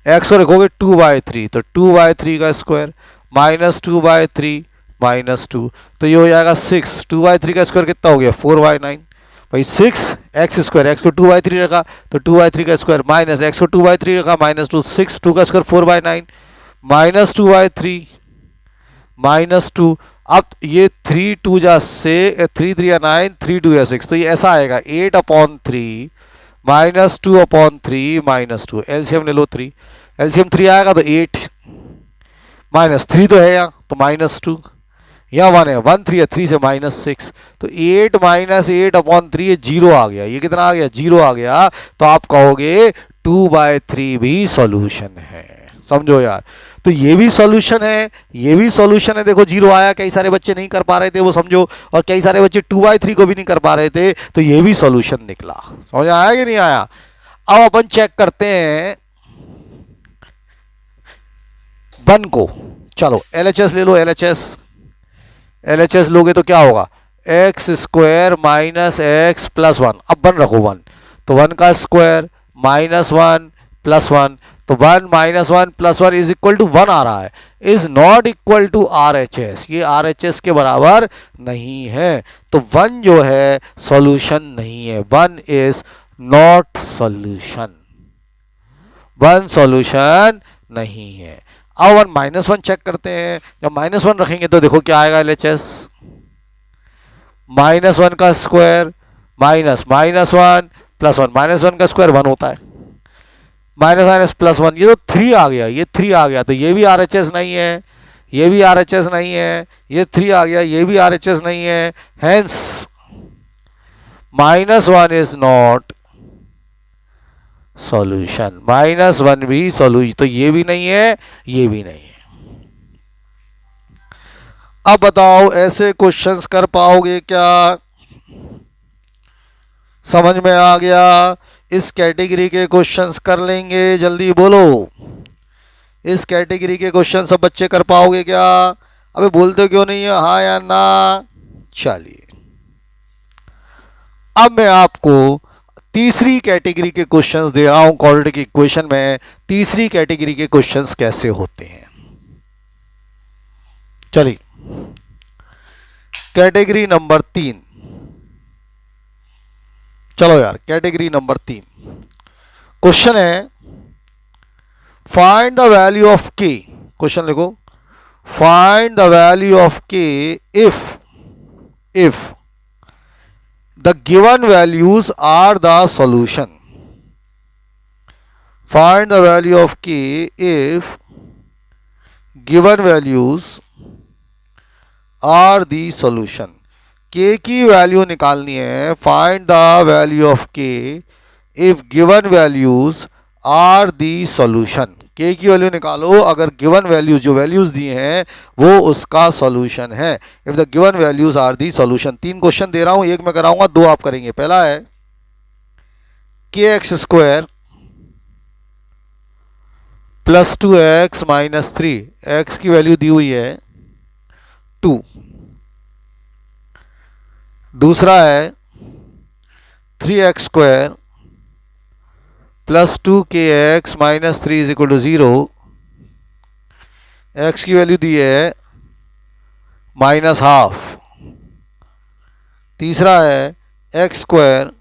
Speaker 1: x को रखोगे 2/3, तो 2/3 का स्क्वायर माइनस 2/3 माइनस 2, तो ये हो जाएगा 6। 2/3 का स्क्वायर कितना हो गया, 4/9। भाई 6x², x को 2/3 रखा तो 2/3 का स्क्वायर माइनस x को 2/3 रखा माइनस 2, 6 2 का स्क्वायर 4/9 माइनस 2/3 माइनस 2। अब ये 3 2 जा से 3 3 या 9, 3 2 या 6, तो ये ऐसा आएगा 8/3 माइनस 2/3 माइनस 2। एलसीएम ले लो 3, एलसीएम 3 आएगा तो 8 माइनस 3 तो है यहाँ, तो माइनस 2, यहाँ 1 है, 1 3 है, 3 से -6, तो 8 माइनस 8/3, ये 0 आ गया। ये कितना आ गया, 0 आ गया। तो आप कहोगे 2/3 भी सॉल्यूशन है। समझो यार, तो ये भी सॉल्यूशन है, ये भी सॉल्यूशन है। देखो 0 आया, कई सारे बच्चे नहीं कर पा रहे थे वो समझो, और कई सारे बच्चे 2/3 को भी नहीं कर पा रहे थे, तो ये भी सॉल्यूशन निकला। समझ आया कि नहीं आया? अब अपन चेक करते हैं वन को। चलो LHS ले लो, LHS लोगे तो क्या होगा, x² माइनस x प्लस 1। अब 1 रखो 1, तो 1 का स्क्वायर माइनस 1 प्लस 1, तो 1 minus 1 plus 1 is equal to 1 आ रहा है, is not equal to RHS। ये RHS के बराबर नहीं है, तो 1 जो है सॉल्यूशन नहीं है। 1 इज नॉट सॉल्यूशन, 1 सॉल्यूशन नहीं है। अब 1 -1 चेक करते हैं। जब -1 रखेंगे तो देखो क्या आएगा, LHS -1 का स्क्वायर माइनस -1 प्लस 1, -1 का स्क्वायर 1 होता है, माइनस प्लस 1, ये तो 3 आ गया, ये 3 आ गया, तो ये भी RHS नहीं है, ये भी RHS नहीं है, ये 3 आ गया, ये भी RHS नहीं है। हेंस -1 इज नॉट सॉल्यूशन, -1 भी सॉल्यूशन, तो ये भी नहीं है, ये भी नहीं है। अब बताओ ऐसे क्वेश्चंस कर पाओगे क्या? समझ में आ गया? इस कैटेगरी के क्वेश्चंस कर लेंगे, जल्दी बोलो। इस कैटेगरी के क्वेश्चन सब बच्चे कर पाओगे क्या? अबे बोलते क्यों नहीं है, हाँ या ना? चलिए अब मैं आपको तीसरी कैटेगरी के क्वेश्चंस दे रहा हूं। क्वाड्रेटिक इक्वेशन में तीसरी कैटेगरी के क्वेश्चंस कैसे होते हैं, चलिए कैटेगरी नंबर 3, चलो यार कैटेगरी नंबर 3 क्वेश्चन है फाइंड द वैल्यू ऑफ के। क्वेश्चन लिखो, फाइंड द वैल्यू ऑफ के if the given values are the solution. Find the value of k if given values are the solution. k की वैल्यू निकालनी है। Find the value of k if given values are the solution. k की वैल्यू निकालो अगर गिवन वैल्यूज जो वैल्यूज दिए हैं वो उसका सॉल्यूशन है। If the given values are the solution. 3 question दे रहा हूं, एक मैं कराऊंगा, 2 आप करेंगे। पहला है kx square plus 2x minus 3, x की वैल्यू दी हुई है 2। दूसरा है 3x square plus 2kx minus 3 is equal to 0, x की वैल्यू दी है माइनस हाफ। तीसरा है x square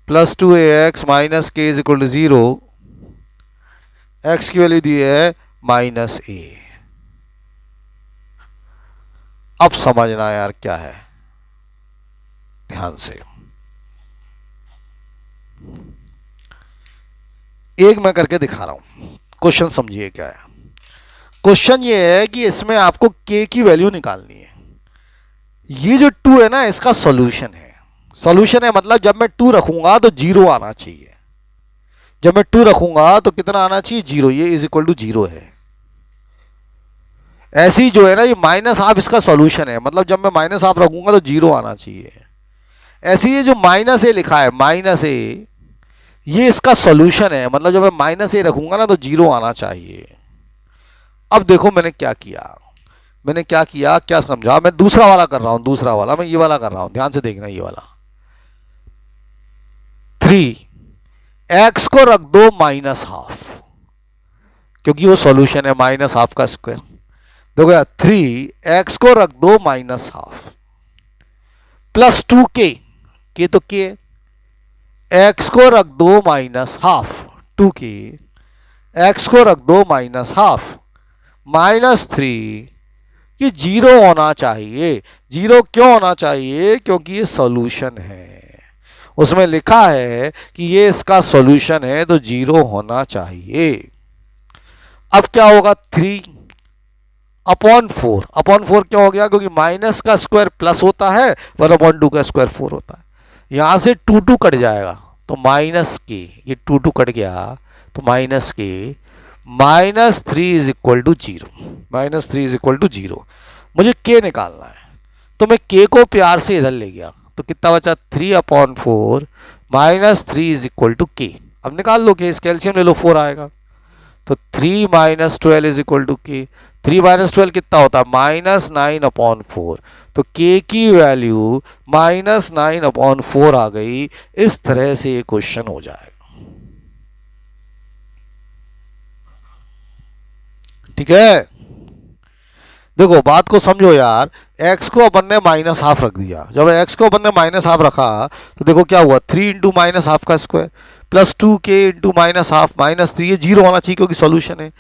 Speaker 1: plus 2ax minus k is equal to 0, x की वैल्यू दी है माइनस a। अब समझना यार क्या है, ध्यान से। एक मैं करके दिखा रहा हूं, क्वेश्चन समझिए क्या है। क्वेश्चन ये है कि इसमें आपको k की वैल्यू निकालनी है। ये जो 2 है ना इसका सॉल्यूशन है। सॉल्यूशन है मतलब जब मैं 2 रखूंगा तो 0 आना चाहिए। जब मैं 2 रखूंगा तो कितना आना चाहिए, 0। ये इज इक्वल टू 0 है। ऐसी जो है ना ये माइनस हाफ इसका सॉल्यूशन है, मतलब जब मैं माइनस हाफ रखूंगा तो 0 आना चाहिए। ऐसी ये जो माइनस ए लिखा है, माइनस ए, ये इसका सॉल्यूशन है, मतलब जब मैं माइनस ए रखूंगा ना तो 0 आना चाहिए। अब देखो मैंने क्या किया, क्या समझा। मैं दूसरा वाला कर रहा हूं, दूसरा वाला मैं ये वाला कर रहा हूं, ध्यान से देखना। ये वाला 3x को रख दो माइनस हाफ, क्योंकि वो सॉल्यूशन है माइनस हाफ का स्क्वायर। देखो यार 3x को रख दो माइनस हाफ प्लस 2k, के तो k है, x को रख दो माइनस हाफ 2k, x को रख दो माइनस हाफ माइनस 3। ये 0 होना चाहिए। 0 क्यों होना चाहिए, क्योंकि ये सॉल्यूशन है। उसमें लिखा है कि ये इसका सॉल्यूशन है तो 0 होना चाहिए। अब क्या होगा, 3 अपॉन 4। अपॉन 4 क्या हो गया, क्योंकि माइनस का स्क्वायर प्लस होता है, 1/2 का स्क्वायर 4 होता है। यहां से 2 कट जाएगा तो माइनस के, ये 2 कट गया तो minus k, minus 3 is equal to 0। Minus 3 is equal to 0। मुझे के निकालना है तो मैं के को प्यार से इधर ले गया तो कितना बचा, 3/4 माइनस 3 इज इक्वल टू के। अब निकाल लो के, इस कैल्शियम ले लो, 4 आएगा। तो 3 माइनस 12 इज इक्वल टू के। 3 माइनस 12 कितना होता है, माइनस 9/4। तो k की वैल्यू माइनस 9/4 आ गई। इस तरह से ये क्वेश्चन हो जाएगा। ठीक है, देखो बात को समझो यार। x को अपन ने माइनस हाफ रख दिया। जब x को अपन ने माइनस हाफ रखा तो देखो क्या हुआ, 3 इंटू माइनस हाफ का square plus 2k into minus half minus 3। ये 0 होना चाहिए क्योंकि सॉल्यूशन है।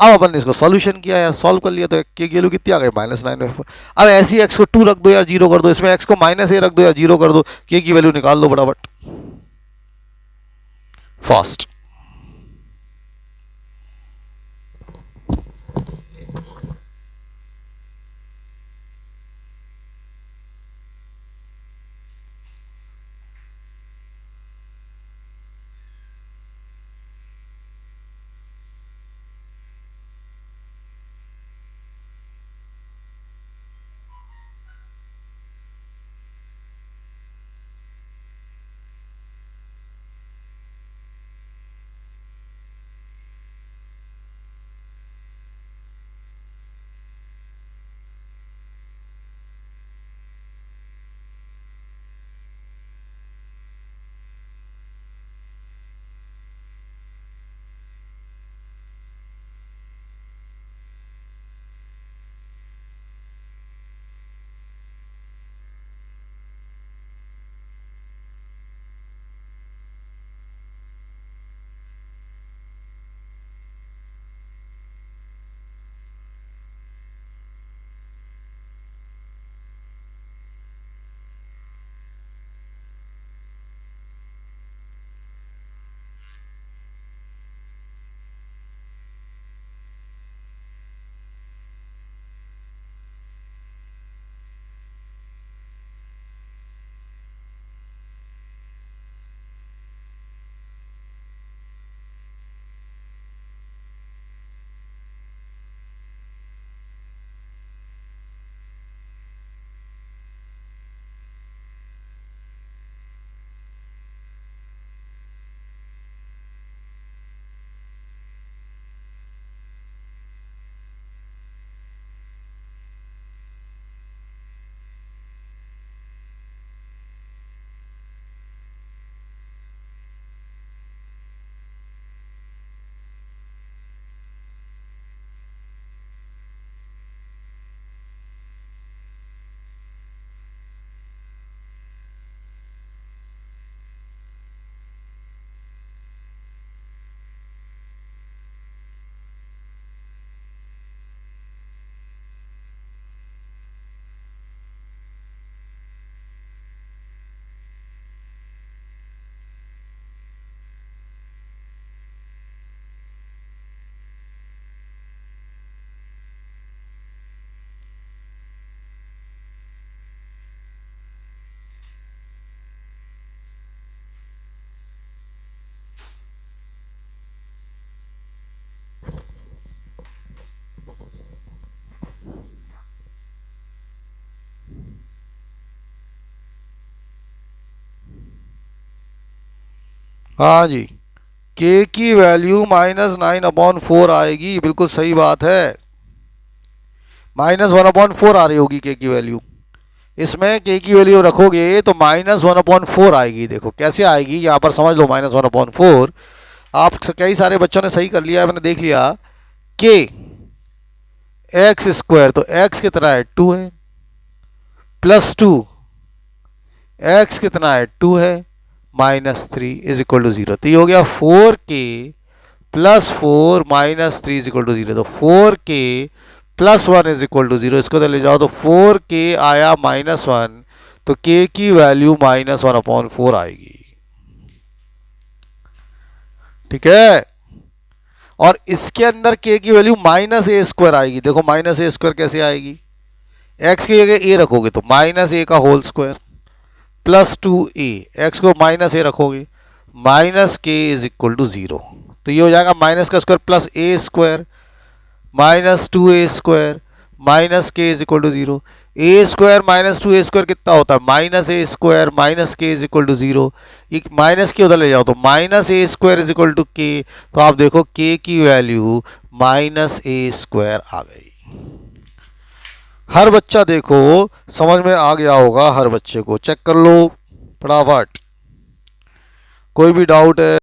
Speaker 1: अब अपन ने इसको सॉल्यूशन किया यार, सॉल्व कर लिया तो के की वैल्यू कितनी आ गई, -9। अब ऐसी x को 2 रख दो यार, 0 कर दो। इसमें x को माइनस ए रख दो यार, 0 कर दो। के की वैल्यू निकाल दो फटाफट, फास्ट। हाँ जी, के की वैल्यू -9/4 आएगी, बिल्कुल सही बात है। -1/4 आ रही होगी के की वैल्यू। इसमें के की वैल्यू रखोगे तो -1/4 आएगी। देखो कैसे आएगी, यहाँ पर समझ लो। -1/4 आप कई सारे बच्चों ने सही कर लिया है, मैंने देख लिया। के एक्स स्क्वायर, तो एक्स कितना है 2 है, +2 एक्स कितना है 2 है, -3 इज इक्वल टू 0। तो ये हो गया 4k +4 -3 इज इक्वल टू 0। तो 4k +1 इज इक्वल टू 0। इसको तो ले जाओ तो 4k आया -1, तो k की वैल्यू -1/4 आएगी। ठीक है, और इसके अंदर k की वैल्यू -a² आएगी। देखो -a² कैसे आएगी, x की जगह a रखोगे तो -a का होल स्क्वायर +2a, x को -a रखोगे -k इज इक्वल टू 0। तो ये हो जाएगा माइनस का square plus a square -2a² -k is equal to 0। a square -2a² कितना होता है, -a² -k is equal to 0। एक माइनस के उधर ले जाओ तो -a² is equal to k। तो आप देखो k की वैल्यू -a² आ गई। हर बच्चा देखो समझ में आ गया होगा, हर बच्चे को चेक कर लो फटाफट। कोई भी डाउट है